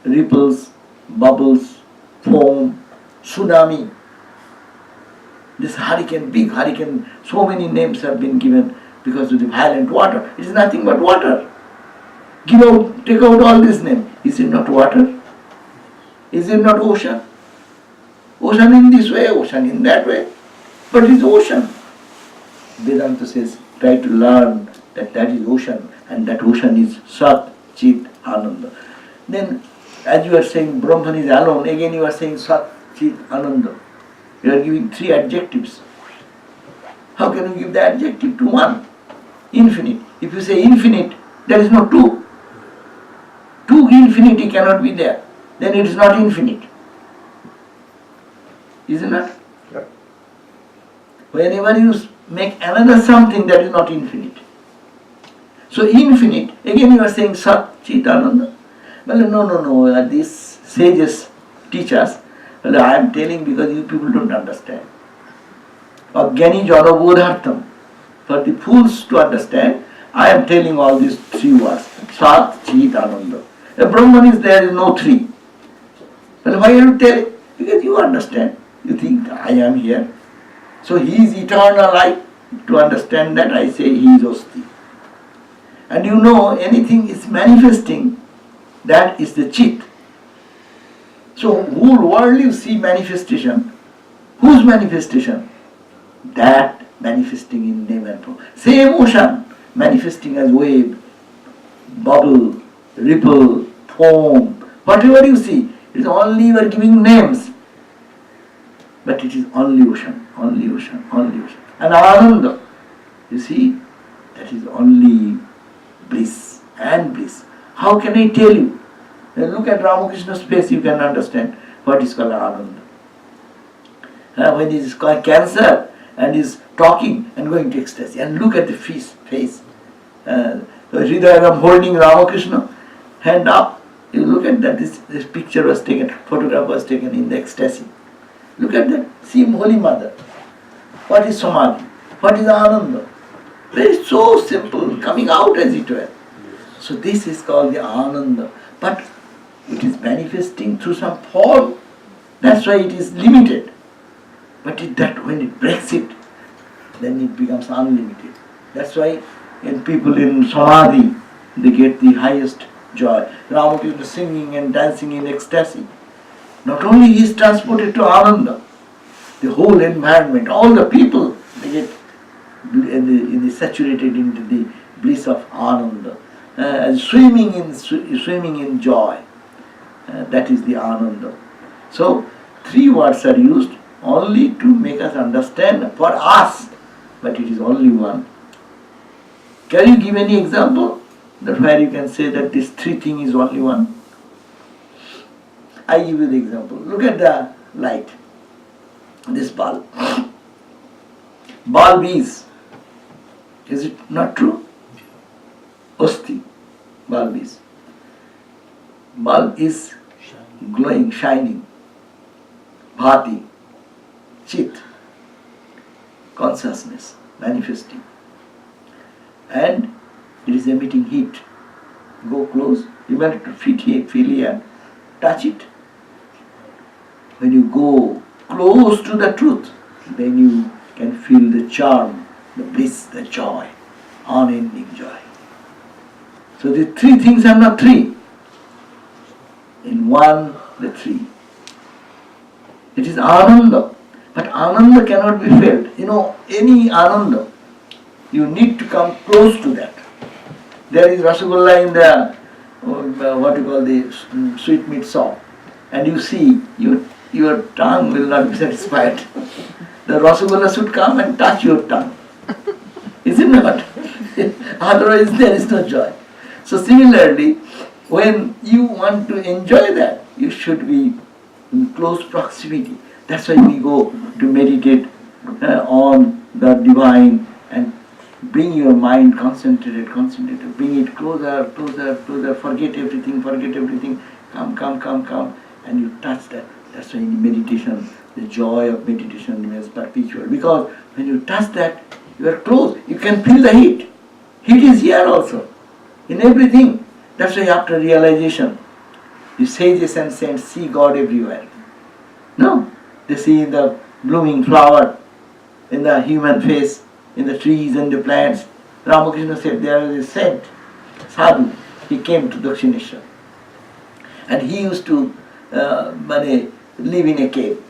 ripples, bubbles, foam, tsunami. This hurricane, big hurricane, so many names have been given because of the violent water. It is nothing but water. Take out all this name. Is it not water? Is it not ocean? Ocean in this way, ocean in that way. But it is ocean. Vedanta says, try to learn that is ocean, and that ocean is Sat, Chit, Ananda. Then, as you are saying Brahman is alone, again you are saying Sat, Chit, Ananda. You are giving 3 adjectives. How can you give the adjective to one? Infinite. If you say infinite, there is no two. Two infinity cannot be there. Then it is not infinite. Isn't it? Yeah. Whenever you make another something, that is not infinite. So infinite, again you are saying Sat, Chit, Ananda. Well, no, these sages teach us. Well, I am telling because you people don't understand. Ajnani jana bodhartham. For the fools to understand, I am telling all these three words. Sat, Chit, Ananda. The Brahman is there, no three. Well, why are you telling? Because you understand. You think I am here. So he is eternal life. To understand that, I say he is Osti. And you know, anything is manifesting, that is the Chit. So whole world you see manifestation. Whose manifestation? That manifesting in name and form. Same ocean manifesting as wave, bubble, ripple, foam, whatever you see, it is only you are giving names. But it is only ocean, only ocean, only ocean. And Ananda, you see, that is only bliss and bliss. How can I tell you? Look at Ramakrishna's face, you can understand what is called Ananda. When he is called cancer and is talking and going to ecstasy, and look at the face. Hridayam holding Ramakrishna, hand up. You look at that, this picture was taken, photograph was taken in the ecstasy. Look at that, see Holy Mother. What is Samadhi? What is Ananda? Very so simple, coming out as it were. So this is called the Ananda. But it is manifesting through some form. That's why it is limited. But that when it breaks it, then it becomes unlimited. That's why in people in Samadhi, they get the highest joy. Ramakrishna singing and dancing in ecstasy. Not only he is transported to Ananda, the whole environment, all the people, they get saturated into the bliss of Ananda. Swimming in joy. That is the Ananda. So, three words are used only to make us understand for us, but it is only one. Can you give any example that where you can say that this three thing is only one? I give you the example. Look at the light. This bulb. Bulb is it not true? Osti. Bulb is. Bulb is glowing, shining. Bhati. Chit. Consciousness. Manifesting. And it is emitting heat. Go close. You better to feel here. Touch it. When you go close to the truth, then you can feel the charm, the bliss, the joy, unending joy. So the three things are not three. In one, the three. It is Ananda. But Ananda cannot be felt. You know, any Ananda, you need to come close to that. There is Rasagulla in the, what you call the sweetmeat shop. And you see, your tongue will not be satisfied. The Rasagulla should come and touch your tongue. Is it not? Otherwise there is no joy. So similarly, when you want to enjoy that, you should be in close proximity. That's why we go to meditate on the divine and bring your mind concentrated, bring it closer, forget everything, come, and you touch that. That's why in meditation, the joy of meditation remains perpetual. Because when you touch that, you are close, you can feel the heat. Heat is here also, in everything. That's why after realization, the sages and saints see God everywhere. No, they see in the blooming flower, in the human face, in the trees and the plants. Ramakrishna said there is a saint, sadhu, he came to Dakshineshwar. And he used to live in a cave.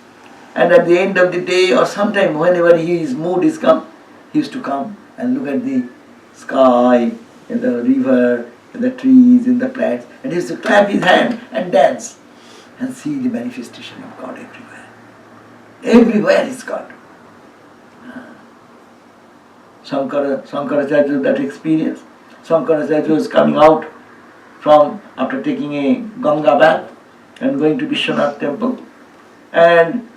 And at the end of the day or sometime whenever his mood is come, he used to come and look at the sky, and the river, and the trees, and the plants, and he used to clap his hand and dance and see the manifestation of God everywhere. Everywhere is God. Shankaracharya that experience. Shankaracharya was coming out from after taking a Ganga bath and going to Vishwanath temple, and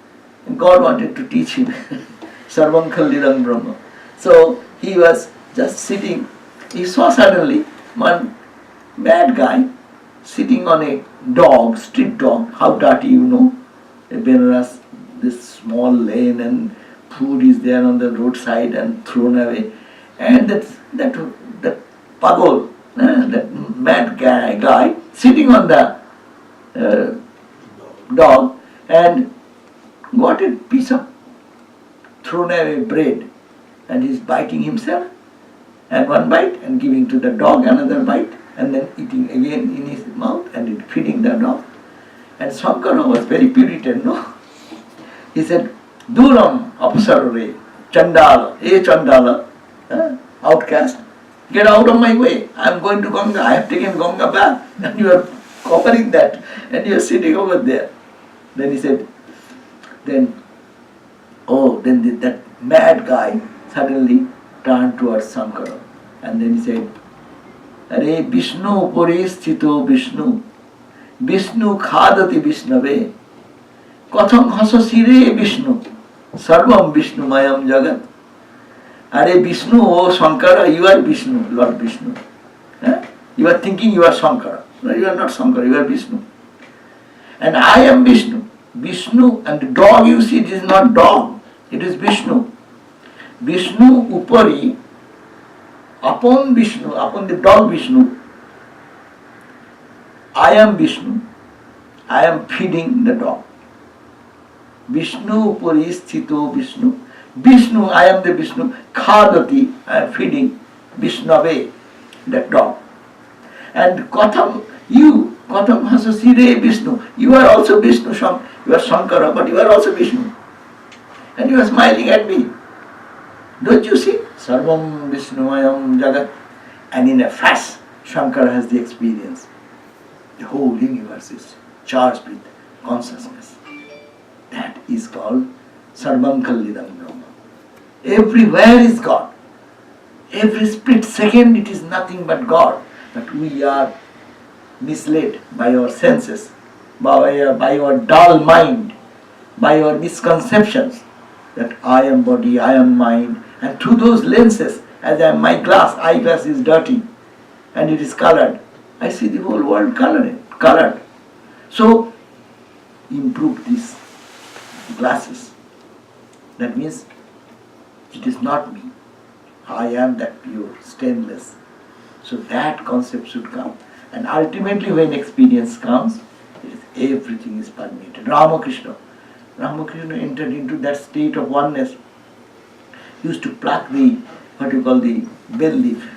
God wanted to teach him Sarvam Khaldidam Brahma. So he was just sitting. He saw suddenly one bad guy sitting on a dog, street dog. How dirty, you know. A Benaras, this small lane, and food is there on the roadside and thrown away. And that pagol, that mad guy sitting on the dog and got a piece of thrown away bread, and he's biting himself, and one bite and giving to the dog another bite, and then eating again in his mouth and feeding the dog. And Shankara was very Puritan, no? He said, Duram apsarare, Chandala, Chandala, outcast, get out of my way. I am going to Ganga, I have taken Ganga bath, and you are covering that, and you are sitting over there. Then he said, then that mad guy suddenly turned towards Shankara, and then he said, Are Vishnu Puristhito Vishnu, Vishnu Khadati Vishnave, Katham Hasasire Vishnu, Sarvam Vishnu Mayam Jagat. Are Vishnu, oh Shankara, you are Vishnu, Lord Vishnu. You are thinking you are Shankara. No, you are not Shankara, you are Vishnu. And I am Vishnu. Vishnu, and the dog you see, it is not dog, it is Vishnu. Vishnu Upari, upon Vishnu, upon the dog Vishnu, I am Vishnu. I am feeding the dog. Vishnu Upari Sthito Vishnu. Vishnu, I am the Vishnu. Khadati, I am feeding Vishnave, that dog. And Katham, you, Katham Hasasire Vishnu. You are also Vishnu, you are Shankara, but you are also Vishnu. And you are smiling at me. Don't you see? Sarvam Vishnumayam Jagat. And in a flash, Shankara has the experience. The whole universe is charged with consciousness. That is called Sarvam Khaldidam Brahma. Everywhere is God. Every split second it is nothing but God. But we are misled by our senses, by our dull mind, by our misconceptions that I am body, I am mind, and through those lenses, as I am my eyeglass is dirty and it is colored, I see the whole world colored. So improve these glasses. That means it is not me. I am that pure, stainless. So that concept should come. And ultimately when experience comes, everything is permeated. Ramakrishna entered into that state of oneness. He used to pluck the bell leaf.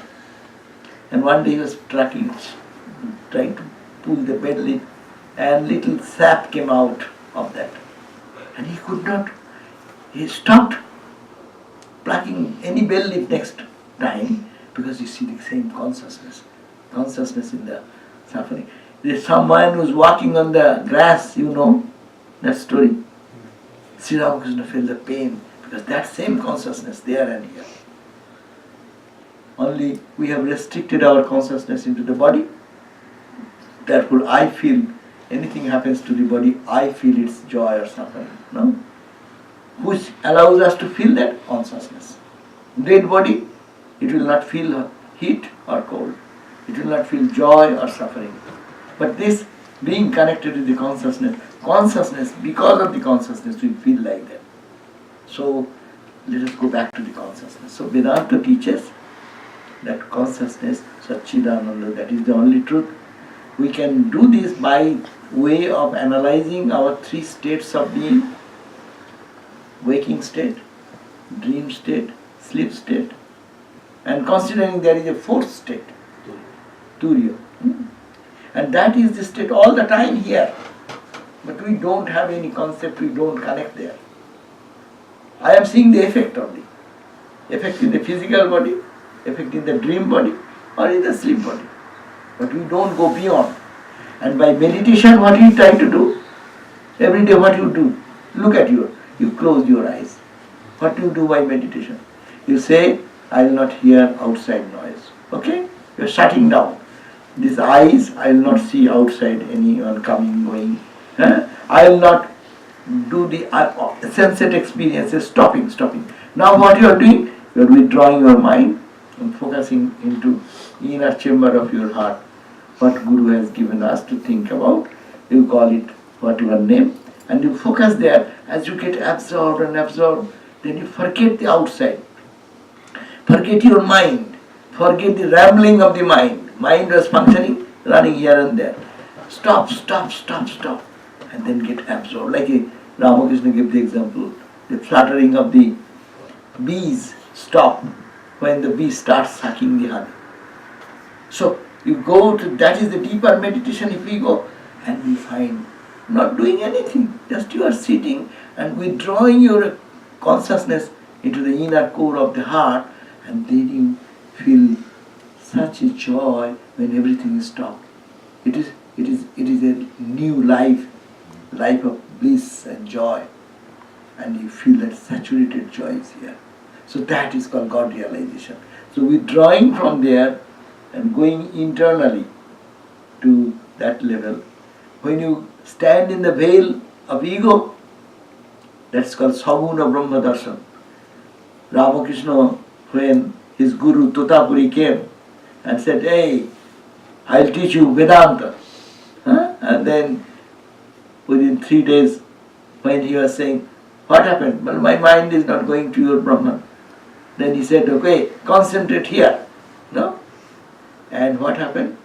And one day he was trying to pull the bell leaf, and little sap came out of that. And he could not, he stopped plucking any bell leaf next time, because you see the same consciousness in the suffering. There is someone who is walking on the grass, you know that story. Sri Ramakrishna felt the pain, because that same consciousness there and here. Only we have restricted our consciousness into the body. Therefore I feel anything happens to the body, I feel its joy or suffering. No? Which allows us to feel that consciousness. Dead body, it will not feel heat or cold. It will not feel joy or suffering. But this being connected with the consciousness, because of the consciousness, we feel like that. So let us go back to the consciousness. So Vedanta teaches that consciousness, Satchidananda, that is the only truth. We can do this by way of analyzing our three states of being: waking state, dream state, sleep state, and considering there is a fourth state, Turiya. And that is the state all the time here. But we don't have any concept, we don't connect there. I am seeing the effect only. Effect in the physical body, effect in the dream body, or in the sleep body. But we don't go beyond. And by meditation, what you try to do? Every day what you do? Look at you close your eyes. What do you do by meditation? You say, I will not hear outside noise. Okay? You are shutting down. These eyes, I will not see outside anyone coming, going. I will not do the sensate experiences, stopping. Now what you are doing? You are withdrawing your mind and focusing into inner chamber of your heart. What Guru has given us to think about. You call it whatever name. And you focus there. As you get absorbed, then you forget the outside. Forget your mind. Forget the rambling of the mind. Mind was functioning, running here and there. Stop. And then get absorbed. Like Ramakrishna gave the example. The fluttering of the bees stop when the bee starts sucking the honey. So you go to, that is the deeper meditation if we go, and we find not doing anything. Just you are sitting and withdrawing your consciousness into the inner core of the heart, and then you feel such a joy when everything is stopped. It is a new life of bliss and joy, and you feel that saturated joy is here. So that is called God realization. So withdrawing from there and going internally to that level. When you stand in the veil of ego, that's called Saguna Brahma Darshan. Ramakrishna, when his guru Totapuri came and said, "Hey, I'll teach you Vedanta." And then within 3 days, when he was saying, "What happened?" "Well, my mind is not going to your Brahman." Then he said, "Okay, concentrate here." No? And what happened?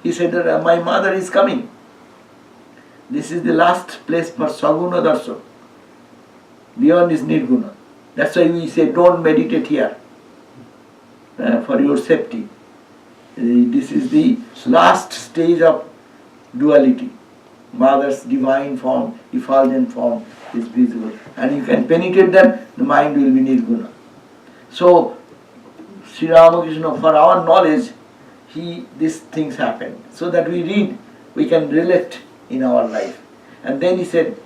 He said that my mother is coming. This is the last place for Saguna Darshan. Beyond is Nirguna. That's why we say don't meditate here for your safety. This is the last stage of duality. Mother's divine form, effulgent form is visible. And you can penetrate that, the mind will be Nirguna. So, Sri Ramakrishna, for our knowledge, these things happen. So that we read, we can relate in our life. And then he said,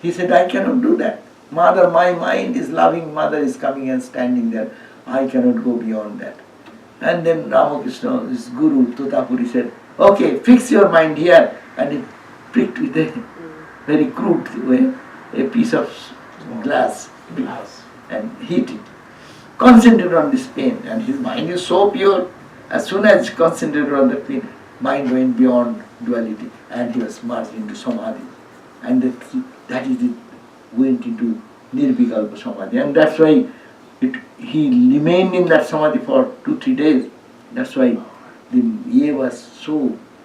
I cannot do that. Mother, my mind is loving, mother is coming and standing there. I cannot go beyond that. And then Ramakrishna, his guru, Totapuri said, "Okay, fix your mind here." And he pricked with a very crude way, a piece of glass and hit it. Concentrate on this pain, and his mind is so pure. As soon as he concentrated on the pain, mind went beyond duality, and he was merged into samadhi. And that is it, went into nirvikalpa samadhi. And that's why he remained in that samadhi for 2-3 days. That's why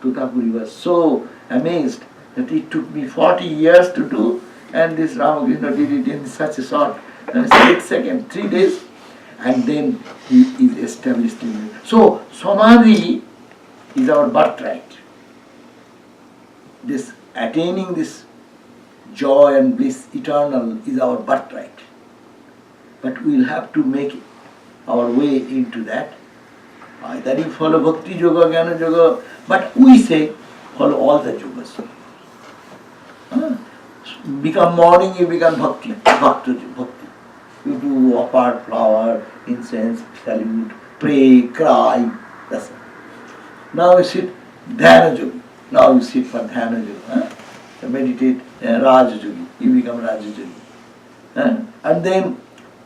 Totapuri was so amazed that it took me 40 years to do, and this Ramakrishna did it in such a short 6 seconds, 3 days. And then he is established in it. So samadhi is our birthright. This attaining this joy and bliss eternal is our birthright. But we will have to make our way into that. Either you follow Bhakti Yoga, Jnana Yoga, but we say follow all the yogas. Become morning, you become Bhakti. You do offer flower, incense, salute, pray, cry. That's it. Now you sit Dhyana Yogi. Now you sit for Dhyana Yoga. You meditate Raja Yogi. You become Raja Yogi. And then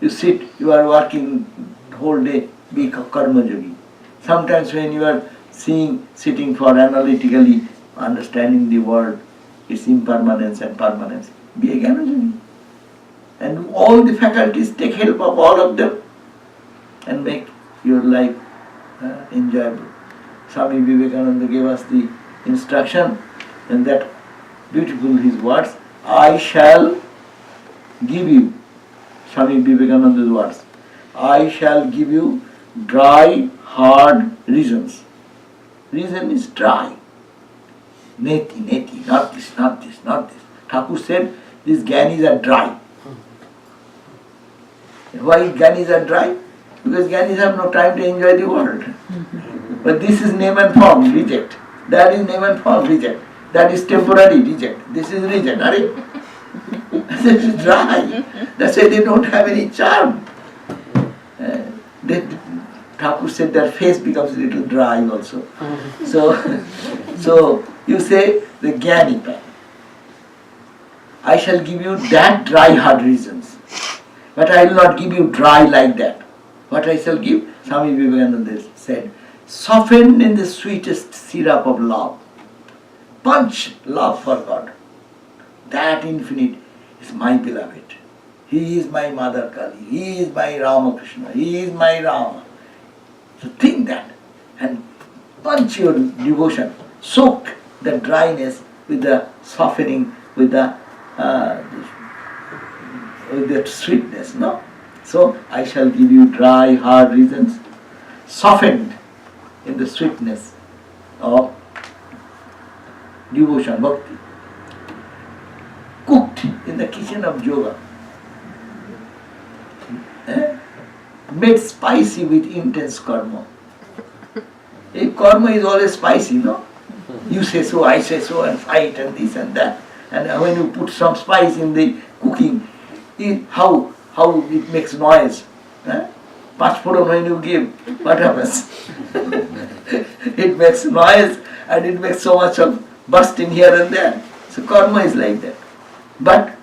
you sit, you are working the whole day, be Karma Yogi. Sometimes when you are sitting for analytically understanding the world, its impermanence and permanence, be a Jnana Yogi. And all the faculties, take help of all of them and make your life enjoyable. Swami Vivekananda gave us the instruction, and that beautiful his words, "I shall give you," Swami Vivekananda's words, "I shall give you dry, hard reasons." Reason is dry. Neti, not this. Thakur said, these Gyanis are dry. Why Gyanis are dry? Because Gyanis have no time to enjoy the world. But this is name and form, reject. That is name and form, reject. That is temporary, reject. This is reject. This is dry. That's why they don't have any charm. Thakur said their face becomes a little dry also. So you say the Jnani path. I shall give you that dry hard reasons. But I will not give you dry like that. What I shall give, Swami Vivekananda said, softened in the sweetest syrup of love. Punch love for God. That infinite is my beloved. He is my Mother Kali. He is my Ramakrishna. He is my Rama. So think that and punch your devotion. Soak the dryness with the softening, with the sweetness. No? So I shall give you dry, hard reasons, softened in the sweetness of devotion, bhakti, cooked in the kitchen of yoga, made spicy with intense karma. Karma is always spicy, no? You say so, I say so, and fight and this and that. And when you put some spice in the cooking, how it makes noise. Pachphoron when you give, what happens? It makes noise and it makes so much of bursting here and there. So karma is like that. But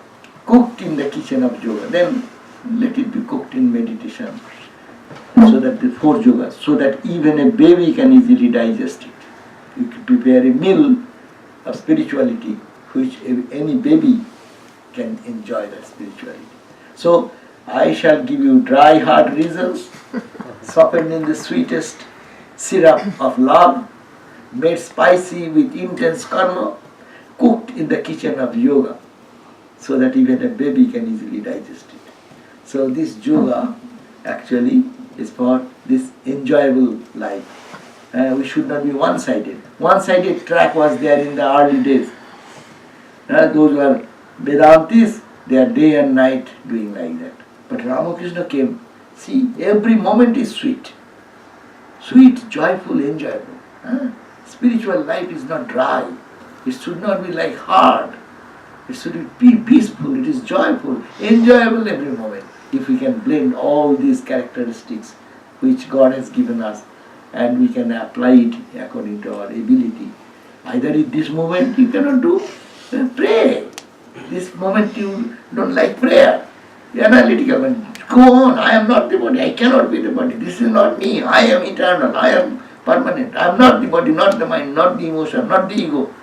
cooked in the kitchen of yoga, then let it be cooked in meditation. So that the four yogas, so that even a baby can easily digest it. You can prepare a meal of spirituality which any baby can enjoy that spirituality. So I shall give you dry hard reasons, softened in the sweetest syrup of love, made spicy with intense karma, cooked in the kitchen of yoga, so that even a baby can easily digest it. So this yoga actually is for this enjoyable life. We should not be one-sided. One-sided track was there in the early days. Those who are Vedantis, they are day and night doing like that. But Ramakrishna came, see, every moment is sweet. Sweet, joyful, enjoyable. Spiritual life is not dry. It should not be like hard. It should be peaceful, it is joyful, enjoyable every moment. If we can blend all these characteristics which God has given us and we can apply it according to our ability. Either in this moment you cannot do, then pray. This moment you don't like prayer. The analytical one. Go on, I am not the body, I cannot be the body. This is not me, I am eternal, I am permanent. I am not the body, not the mind, not the emotion, not the ego.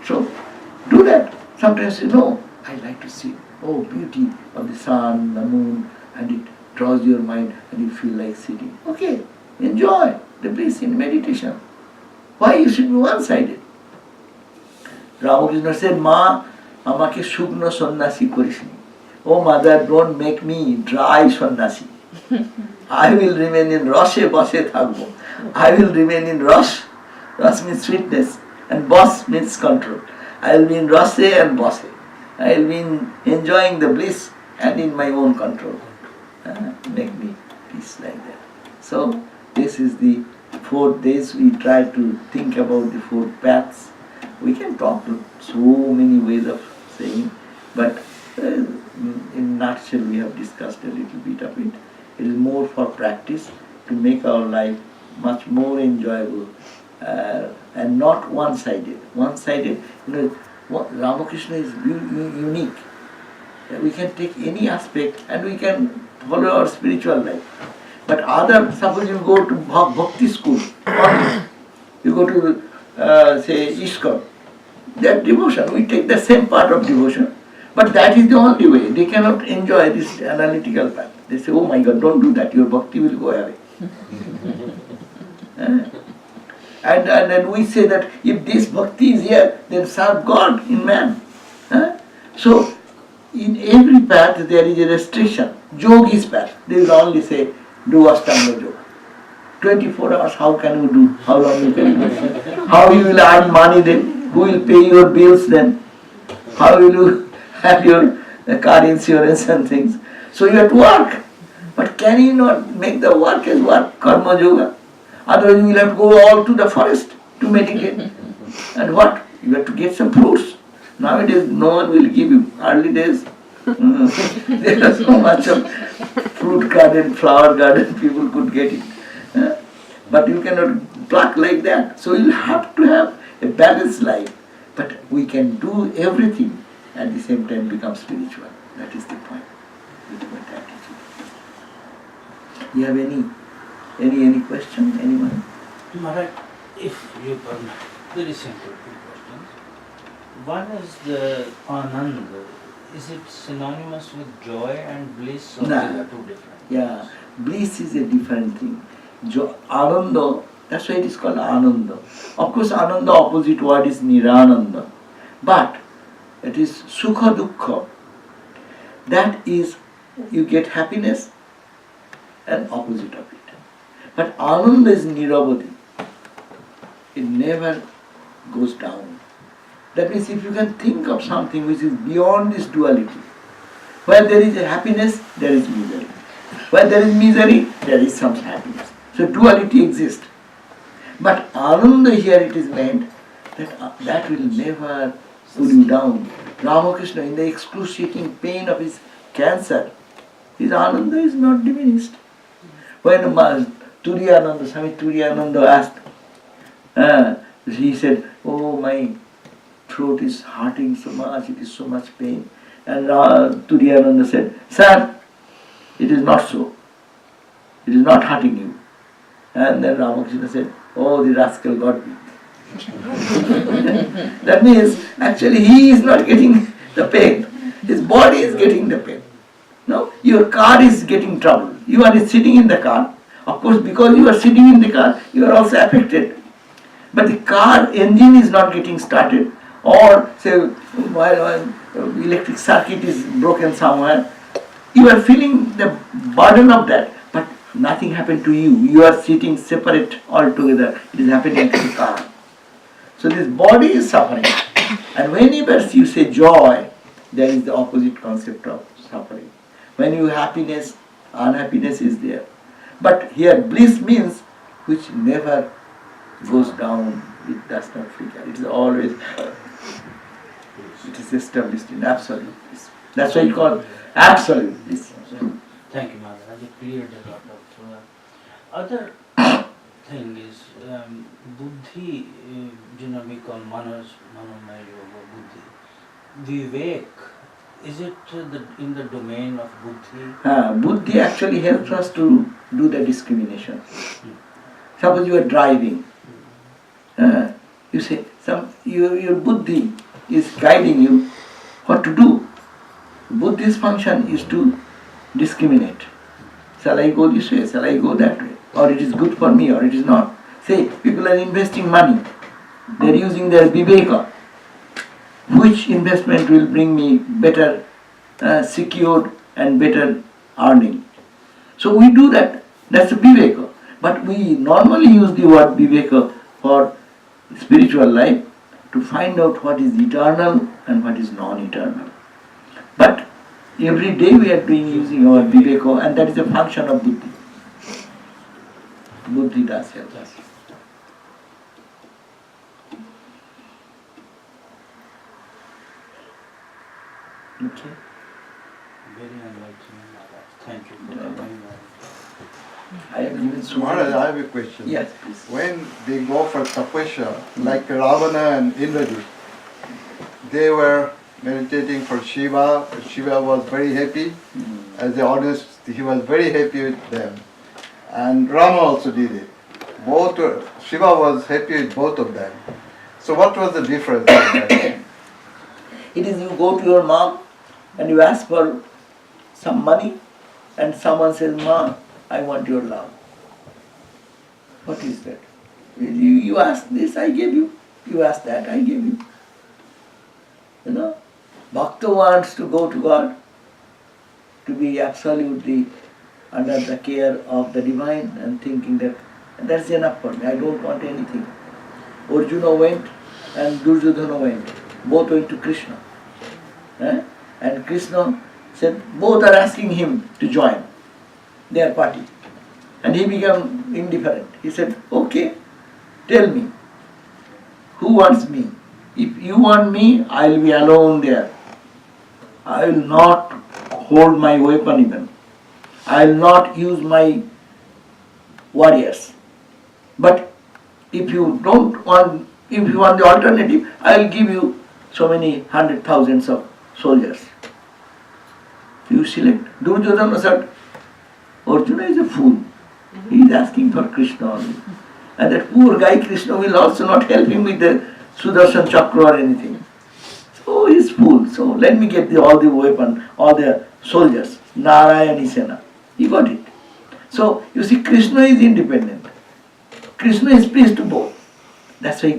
So, do that. Sometimes you know, I like to see, beauty of the sun, the moon, and it draws your mind and you feel like sitting. Okay, enjoy the bliss in meditation. Why you should be one-sided? Ramakrishna said, Ma, amake shugno sannasi korisni. Oh mother, don't make me dry sannasi. I will remain in rashe base thakbo. I will remain in ras. Ras means sweetness and bas means control. I will be in rase and base. I will be enjoying the bliss and in my own control. Make me peace like that. So this is the 4 days we try to think about the 4 paths. We can talk to so many ways of saying, but in nutshell we have discussed a little bit of it. It is more for practice to make our life much more enjoyable and not one-sided. One-sided, Ramakrishna is unique. We can take any aspect and we can follow our spiritual life. But suppose you go to Bhakti school, you go to say ISKCON, that devotion, we take the same part of devotion, but that is the only way. They cannot enjoy this analytical path. They say, oh my God, don't do that, your bhakti will go away. And then we say that if this bhakti is here, then serve God in man. So, in every path there is a restriction. Yogi's path, they will only say, do Ashtanga Yoga. 24 hours, how can you do? How long you can do? How you will earn money then? Who will pay your bills then? How will you have your car insurance and things? So you have to work. But can you not make the work as work, karma yoga? Otherwise you will have to go all to the forest to meditate. And what? You have to get some fruits. Nowadays no one will give you. Early days There is so much of fruit garden, flower garden, people could get it. But you cannot pluck like that. So you have to have a balanced life. But we can do everything at the same time become spiritual. That is the point. Ultimate attitude. You have any question? Anyone? Maharaj, if you permit, very simple two questions. One is the Anand. Is it synonymous with joy and bliss, or No. they are two different? Yeah, bliss is a different thing. Ananda, that's why it is called Ananda. Of course, Ananda opposite word is Nirananda. But it is Sukha Dukkha. That is, you get happiness and opposite of it. But Ananda is Niravadi. It never goes down. That means if you can think of something which is beyond this duality, where there is a happiness, there is misery. Where there is misery, there is some happiness. So duality exists. But Ananda here it is meant that that will never pull you down. Ramakrishna, in the excruciating pain of his cancer, his Ananda is not diminished. When Turiyananda, Swami Turiyananda asked, he said, "Oh, my throat is hurting so much, it is so much pain." And Turiyananda said, "Sir, it is not so. It is not hurting you." And then Ramakrishna said, "Oh, the rascal got me." That means actually he is not getting the pain. His body is getting the pain. No, your car is getting trouble. You are sitting in the car. Of course, because you are sitting in the car, you are also affected. But the car engine is not getting started, or say while electric circuit is broken somewhere, you are feeling the burden of that. But nothing happened to you. You are sitting separate altogether. It is happening to the car. So this body is suffering. And whenever you say joy, there is the opposite concept of suffering. When you happiness, unhappiness is there. But here bliss means which never goes down, it does not flicker. It is always, it is established in absolute bliss. That's why it's called absolute bliss. Thank you, Maharaj. You cleared a lot of. Other thing is buddhi, we call manas, manomaya yoga, buddhi. Vivek, is it in the domain of buddhi? Buddhi actually helps us to do the discrimination. Suppose you are driving. You say, your buddhi is guiding you what to do. Buddhi's function is to discriminate. Shall I go this way? Shall I go that way? Or it is good for me, or it is not. Say, people are investing money. They are using their viveka. Which investment will bring me better secured and better earning? So we do that. That's a viveka. But we normally use the word viveka for spiritual life to find out what is eternal and what is non-eternal. But every day we are using our viveka, and that is a function of buddhi. Buddhi does help us. Okay. Very enlightening, Maharaj. Thank you for coming. I have given so Maharaj, many. I have a question. Yes, please. When they go for tapasya, like Ravana and Indrajit, they were meditating for Shiva. Shiva was very happy. As the audience, he was very happy with them. And Rama also did it. Shiva was happy with both of them. So what was the difference? It is you go to your mom and you ask for some money and someone says, "Ma, I want your love." What is that? You ask this, I gave you. You ask that, I gave you. You know, Bhakta wants to go to God, to be absolutely under the care of the divine and thinking that that's enough for me, I don't want anything. Arjuna went and Duryodhana went. Both went to Krishna. And Krishna said, both are asking him to join their party. And he became indifferent. He said, "Okay, tell me, who wants me? If you want me, I'll be alone there. I will not hold my weapon even. I will not use my warriors. But if you don't want, if you want the alternative, I will give you so many 100,000s of soldiers. You select. Duryodhana said, Arjuna is a fool. He is asking for Krishna only. And that poor guy Krishna will also not help him with the Sudarshan Chakra or anything. So he is fool. So let me get all the weapon, all the soldiers. Narayani Sena. He got it. So you see, Krishna is independent. Krishna is pleased to both. That's why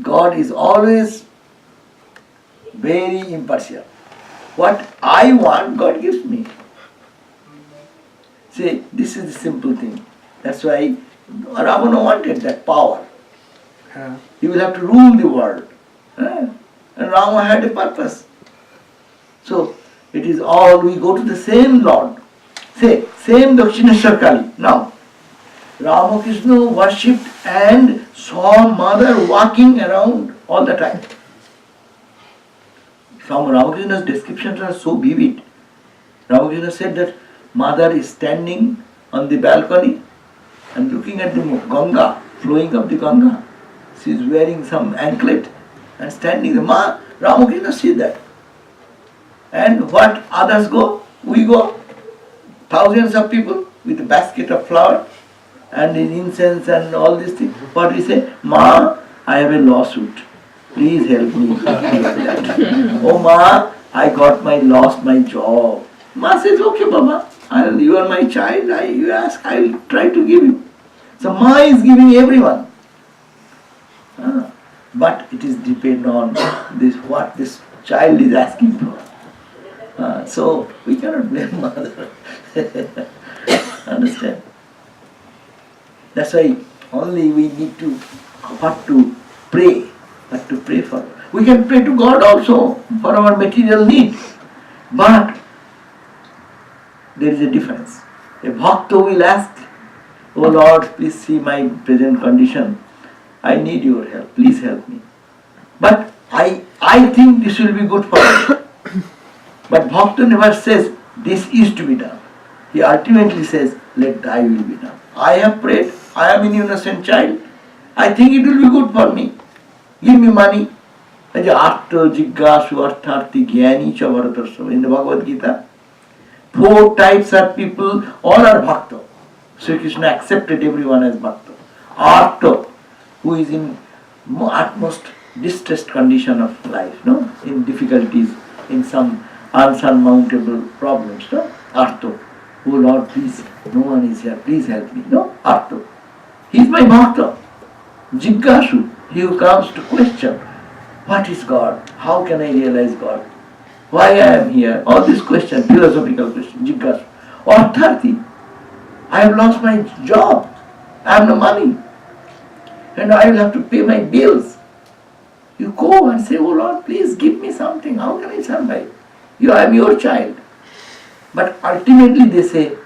God is always very impartial. What I want, God gives me. See, this is the simple thing. That's why Ravana wanted that power. He will have to rule the world. And Rama had a purpose. So, it is all, we go to the same Lord. Say, same Dakshineshwar Kali. Now, Ramakrishna worshipped and saw Mother walking around all the time. Some Ramakrishna's descriptions are so vivid. Ramakrishna said that Mother is standing on the balcony and looking at the Ganga, flowing up the Ganga. She is wearing some anklet and standing there. Ramakrishna sees that. And what others go? We go. Thousands of people with a basket of flower and incense and all these things. What we say? Ma, I have a lawsuit. Please help me. Oh Ma, I lost my job. Ma says, okay Baba, you are my child, you ask, I will try to give you. So Ma is giving everyone. But it is depend on this what this child is asking for. So we cannot blame Mother. Understand? That's why only we need to pray, what to pray for. We can pray to God also for our material need. But there is a difference. A bhakta will ask, oh Lord, please see my present condition. I need your help. Please help me. But I think this will be good for me. But bhakta never says, this is to be done. He ultimately says, let thy will be done. I have prayed. I am an innocent child. I think it will be good for me. Give me money. Artha, Jiggasu, Artharthi, Jnani, Chavaratarsa. In the Bhagavad Gita, 4 types of people, all are bhakta. Sri Krishna accepted everyone as bhakta. Artha, who is in utmost distressed condition of life, no? In difficulties, in some unsurmountable problems, no? Artha. Oh Lord, please, no one is here, please help me. No? Artha. He is my bhakta. Jiggasu, he who comes to question, what is God? How can I realize God? Why I am here? All these questions, philosophical questions, Jiggasu. Artharthi, I have lost my job. I have no money. And I will have to pay my bills. You go and say, oh Lord, please give me something. How can I survive? I am your child. But ultimately they say,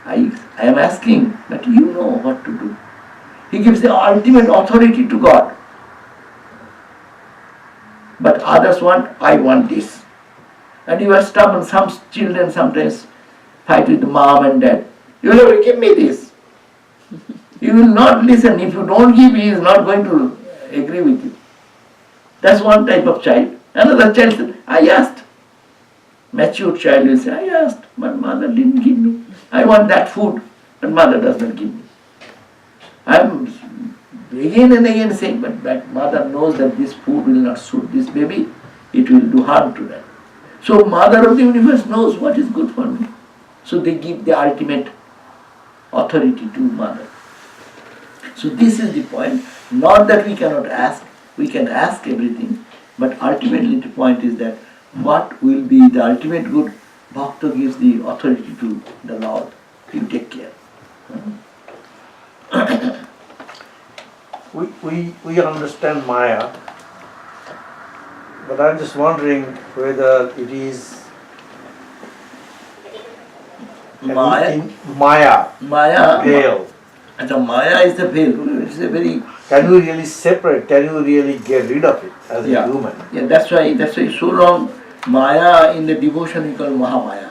I am asking, but you know what to do. He gives the ultimate authority to God. But others want, I want this. And you are stubborn. Some children sometimes fight with mom and dad. You will have to give me this. You will not listen. If you don't give, he is not going to agree with you. That's one type of child. Another child said, I asked. Mature child will say, I asked, but mother didn't give me. I want that food, but mother does not give me. I am again and again saying, but mother knows that this food will not suit this baby, it will do harm to them. So Mother of the universe knows what is good for me. So they give the ultimate authority to Mother. So this is the point. Not that we cannot ask, we can ask everything, but ultimately the point is that what will be the ultimate good, Bhakta gives the authority to the Lord. You take care. We understand Maya, but I'm just wondering whether it is Maya. Maya, veil. And the Maya is the veil. It's a very. Can you really separate? Can you really get rid of it as a human? Yeah, that's why so long Maya in the devotion we call Mahamaya.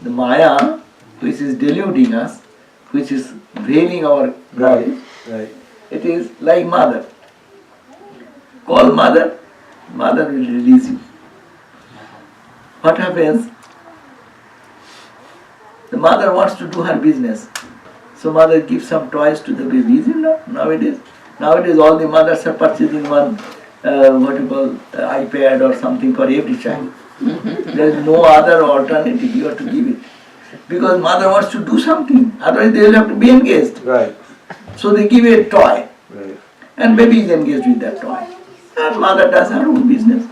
The Maya which is deluding us, which is veiling our knowledge, Right. it is like mother. Call mother, mother will release you. What happens? The mother wants to do her business. So mother gives some toys to the baby. Is it not nowadays? Nowadays all the mothers are purchasing one iPad or something for every child. There is no other alternative. You have to give it. Because mother wants to do something. Otherwise they will have to be engaged. Right. So they give a toy. Right. And baby is engaged with that toy. And mother does her own business.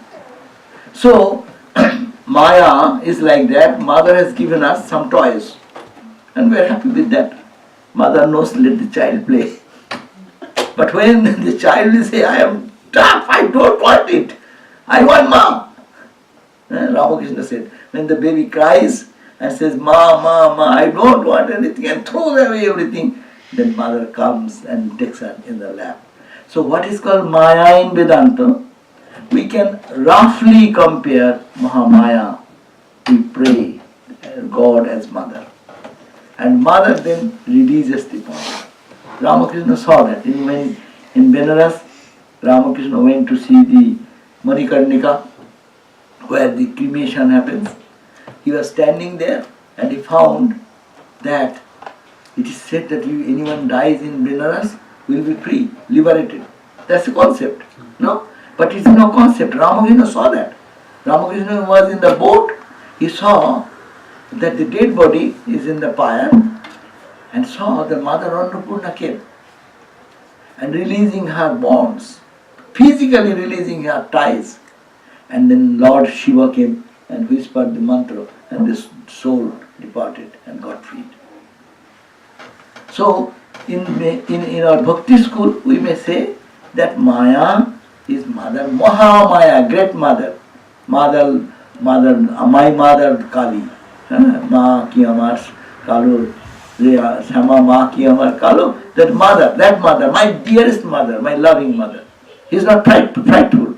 So Maya is like that. Mother has given us some toys. And we are happy with that. Mother knows, let the child play. But when the child will say, I am tough, I don't want it. I want mom. Ramakrishna said, when the baby cries and says, Ma, I don't want anything, and throws away everything, then mother comes and takes her in the lap. So what is called Maya in Vedanta, we can roughly compare Mahamaya. We pray God as mother. And mother then releases the point. Ramakrishna saw that. In Benares, Ramakrishna went to see the Manikarnika, where the cremation happens. He was standing there and he found that it is said that if anyone dies in Benares will be free, liberated. That's the concept. No? But it's no concept. Ramakrishna saw that. Ramakrishna was in the boat. He saw that the dead body is in the pyre and saw the mother Annapurna came and releasing her bonds, physically releasing her ties. And then Lord Shiva came and whispered the mantra and the soul departed and got freed. So in our bhakti school we may say that Maya is mother, Mahamaya, great mother. Mother, my mother Kali. Ma ki amar kalu, Sama ma ki amar kalu. That mother, my dearest mother, my loving mother. He is not frightful.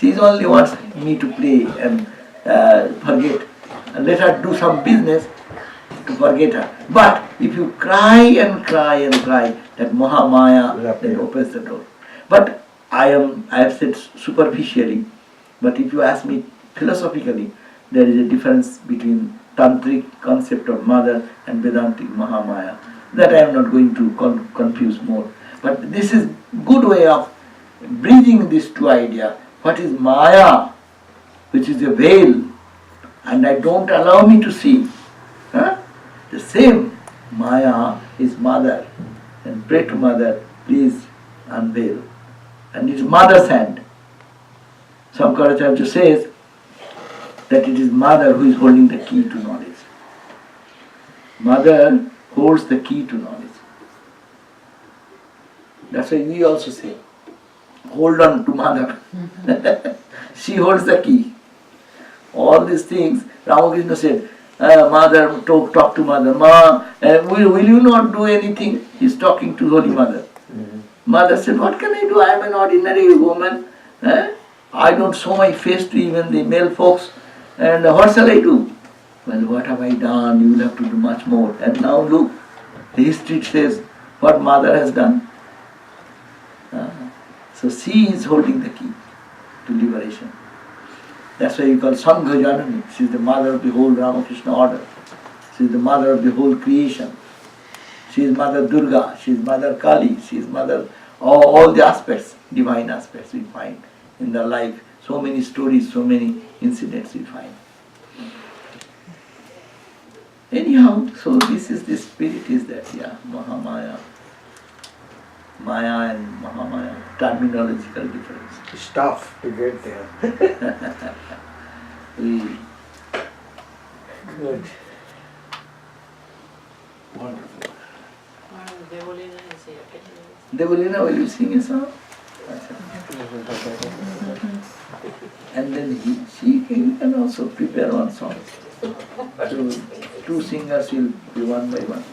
She only wants me to play and forget. And let her do some business to forget her. But if you cry and cry and cry, that Mahamaya then opens the door. But I have said superficially, but if you ask me philosophically, there is a difference between tantric concept of mother and Vedantic Mahamaya. That I am not going to confuse more. But this is good way of bridging these two ideas. What is Maya, which is a veil, and I don't allow me to see. The same Maya is mother, and pray to mother, please unveil. And it's mother's hand. Shankaracharya says that it is mother who is holding the key to knowledge. Mother holds the key to knowledge. That's why we also say, hold on to mother. She holds the key. All these things, Ramakrishna said, mother, talk to mother. Ma, will you not do anything? He's talking to Holy Mother. Mother said, what can I do? I am an ordinary woman. I don't show my face to even the male folks. And what shall I do? Well, what have I done? You will have to do much more. And now look, the history says what mother has done. So she is holding the key to liberation. That's why you call Sangha Janani. She is the mother of the whole Ramakrishna order. She is the mother of the whole creation. She is Mother Durga. She is Mother Kali. She is Mother, all the aspects, divine aspects we find in their life. So many stories, so many incidents we find. Anyhow, so this is the spirit is that, Mahamaya. Maya and Mahamaya, terminological difference. It's tough to get there. Good. Wonderful. Devolina, will you sing a song? And then she can also prepare one song. So two singers will be one by one.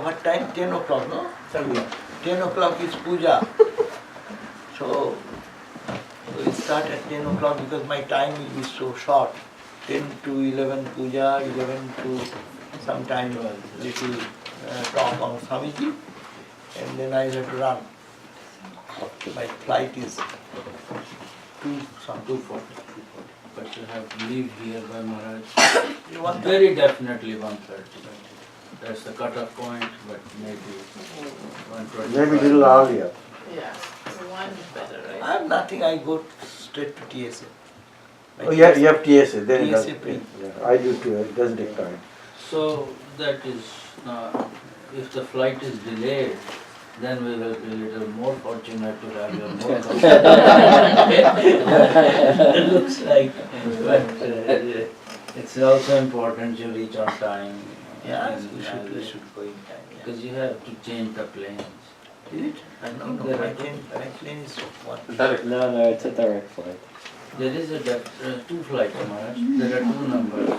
what time? 10 o'clock, no? 10 o'clock is puja. So we start at 10 o'clock because my time will be so short. 10 to 11 puja, 11 to sometime little talk on Swamiji, and then I have to run. My flight is 2:40. But you have to leave here by Maharaj. You want Very definitely 1:30. That's the cutoff point, but maybe 1:20. Maybe little earlier. Yeah, one is better, I right? have nothing, I go straight to TSA. Oh, yeah, you have TSA, then it TSA does, pre. yeah, I do too, it doesn't take time. So that is, if the flight is delayed, then we will be a little more fortunate to have your more company. It looks like, but it's also important you reach on time. Yeah, And, we should go in time. Yeah. Because you have to change the planes. Is it? No, my plane is what? Direct. No, it's a direct flight. There is two flights, Maharaj. There are two numbers.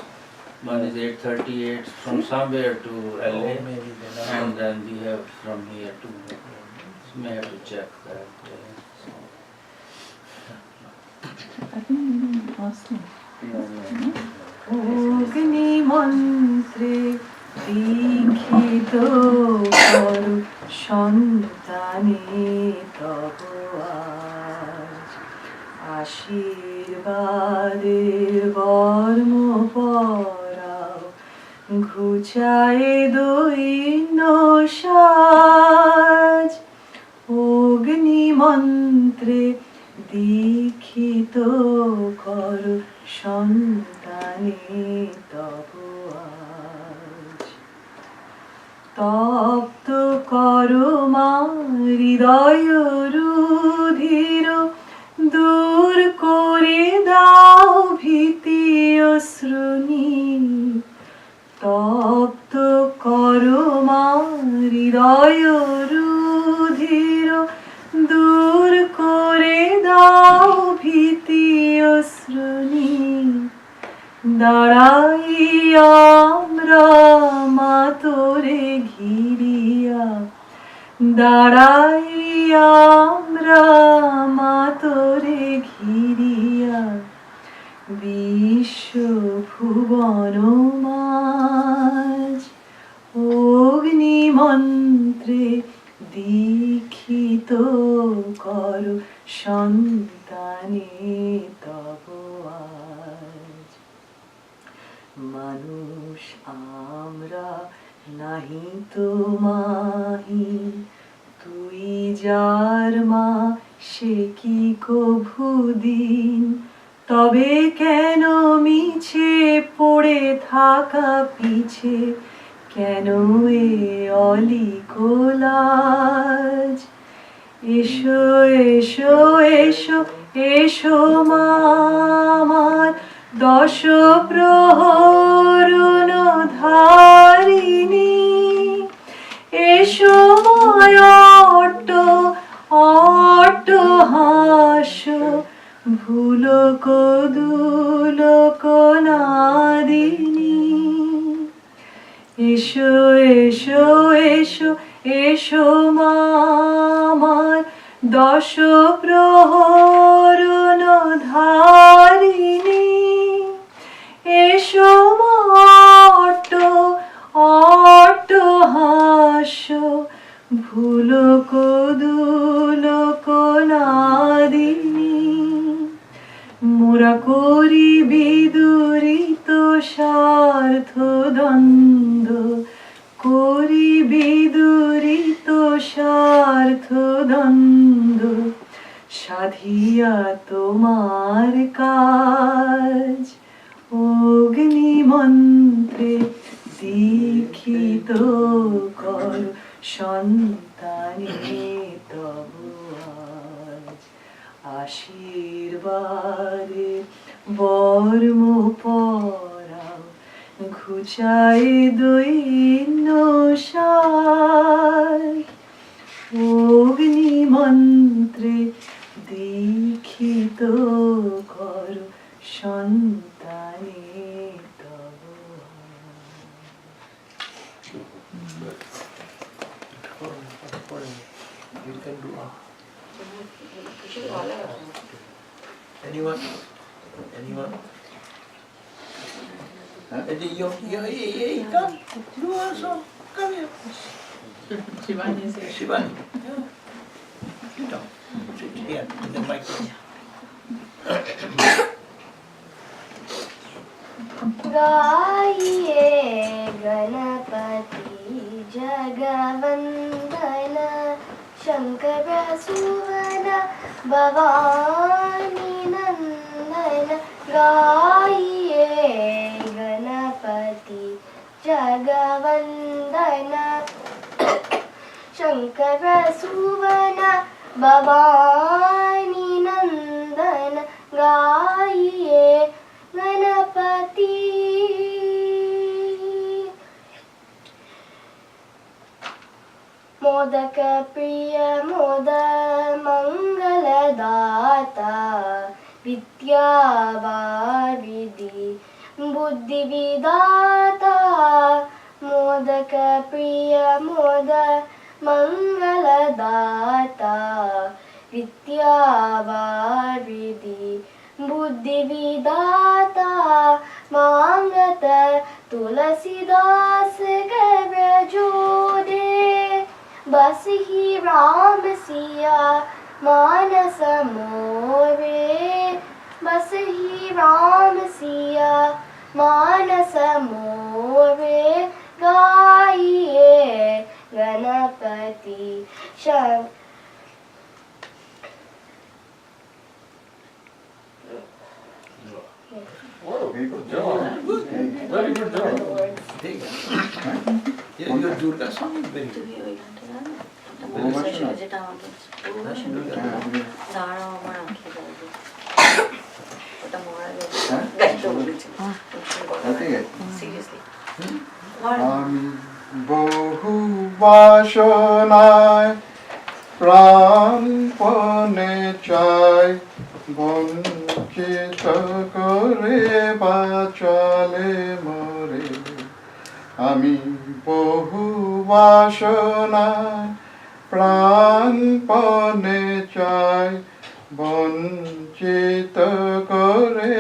One is 838 from somewhere to LA, Oh, maybe then and then we have from here to. You may have to check that. অগ্নি মন্ত্রে দীক্ষিত করু সন্তানে তব আজ আশীর্বাদের বর্ম পরাও ঘুচায়ে দৈন্য সাজ অগ্নি মন্ত্রে দীক্ষিত কর সন্তানে তব আজ তপ্ত কর মা হৃদয় রুধির দূর করে দাও ভীতি অশ্রুনি তপ্ত কর মা হৃদয় রুধির দূর করে দাও ভীতি অশ্রুনি দাঁড়াই আমরা মা তোরে ঘিরিয়া দাঁড়াই আমরা মা তোরে ঘিরিয়া বিশ্ব ভুবন মাঝ অগ্নি মন্ত্রে দীক্ষিত কর সন্তানে তব আজ মানুষ আমরা নাহি তো মাহি তুই যার মা সে কি কভু দিন তবে কেন মিছে পড়ে থাকা পিছে কেন এ অলিকলাজ এসো এসো এসো এসো মা আমার দশ প্রহরণ ধারিণী এসো মায় অট্ট অট্ট হাসো ভুলক দুলক নাদিনী এসো এসো এসো এসো মা আমার দশ প্রহরণ ধারিণী এসো মা অট্ট অট্ট হাসো ভুলক দুলক নাদিনী মোরা করি বিদুরিত স্বার্থ দ্বন্দ্ব করি বিদুরিত স্বার্থ দ্বন্দ্ব সাধিয়া তোমার কাজ অগ্নি মন্ত্রে দীক্ষিত কর সন্তানে তব আজ আশীর্বাদে বর্ম পরাও ঘুচায় দৈন্য সার অগ্নি মন্ত্রে দীক্ষিত কর সন্তানে তব আজ। Anyone? Anyone? Huh? Come. You also. Come here. Shivani is here. Shivani. Yeah. Sit down. Sit here in the microphone. गाइए गणपति जगवंदन शंकर सुवन भवानी नंदन गाइए गणपति जगवंदन शंकर सुवन भवानी नंदन गाइए गणपति मोदक प्रिय मोद मंगलदाता विद्यावारिधि बुद्धि विदाता मोदक प्रिय मोद मंगलदाता विद्यावारिधि बुद्धि विदाता मांगत तुलसीदास कर जोड़े बस ही राम सिया मानस मोरे बस ही राम सिया मानस मोरे गाइए Ganpati Shankar Very good job. Very good job. Take it. Your Durga song is very good. আমি বহু বাসনায় প্রাণপণে চাই বঞ্চিত করে বাঁচালে মরে আমি বহু বাসনায় প্রাণপণে চাই বঞ্চিত করে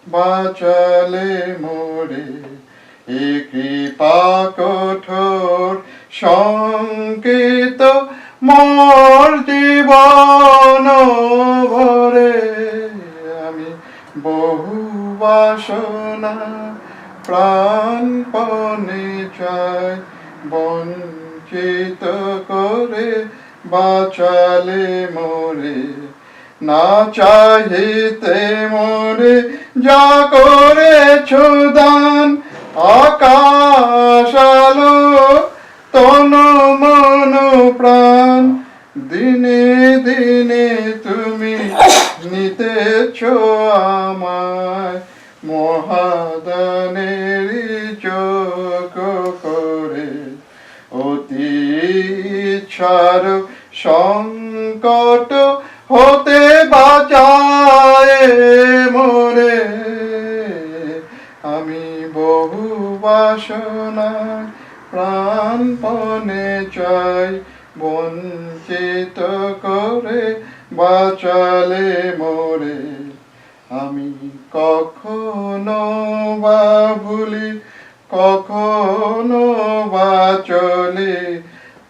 বাঁচালে মরে এ কৃপা কঠোর সংকেত মোর জীবন ভরে আমি বহু বাসনা প্রাণপণে চাই বঞ্চিত করে বাঁচালে মোরে না চাহিতে মোরে যা করেছ দান আকাশ আলো তনু মনো প্রাণ দিনে দিনে তুমি নিতেছ আমায় মহাদানের চোখ করে অতি ইচ্ছার সংকট হতে বাঁচায় মোরে আমি বহু বাসনায় প্রাণপণে চাই বঞ্চিত করে বাঁচালে মোরে আমি কখনো বা ভুলি কখনো বা চলি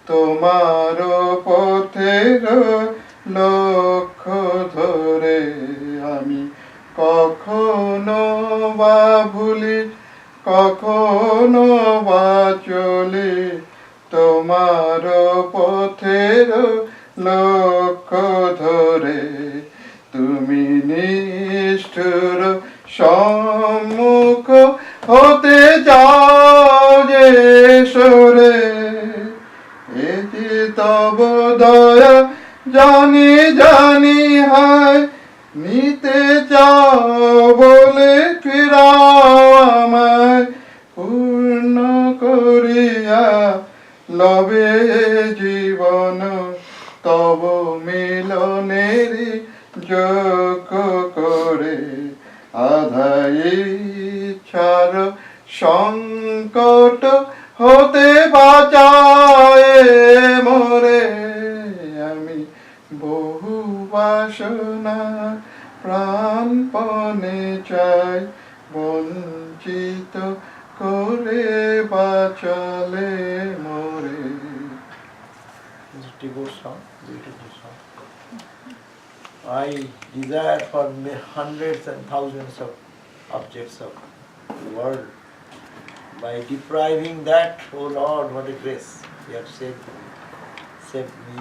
তোমার পথের লক্ষ্য ধরে আমি কখনো বা ভুলি কখনো বা চলি তোমার পথের লক্ষ্য ধরে তুমি নিষ্ঠুর সম্মুখ হতে যাও যে সরে এ যে তব দয়া জানি জানি হায় নিতে চাও বলে ফিরাও আমায় পূর্ণ করিয়া লবে জীবন তব মিলনেরই যোগ্য করে আধা ইচ্ছার সংকট হতে বাঁচায় মোরে আমি বহু বাসনা প্রাণপণে চাই বঞ্চিত করে বাঁচালে মোরে। It's a devout song, beautiful song. I desire for hundreds and thousands of objects of the world. By depriving that, oh Lord, what a grace! You have saved me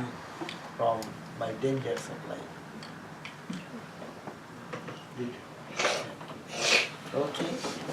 from my dangers of life. Beautiful. Okay.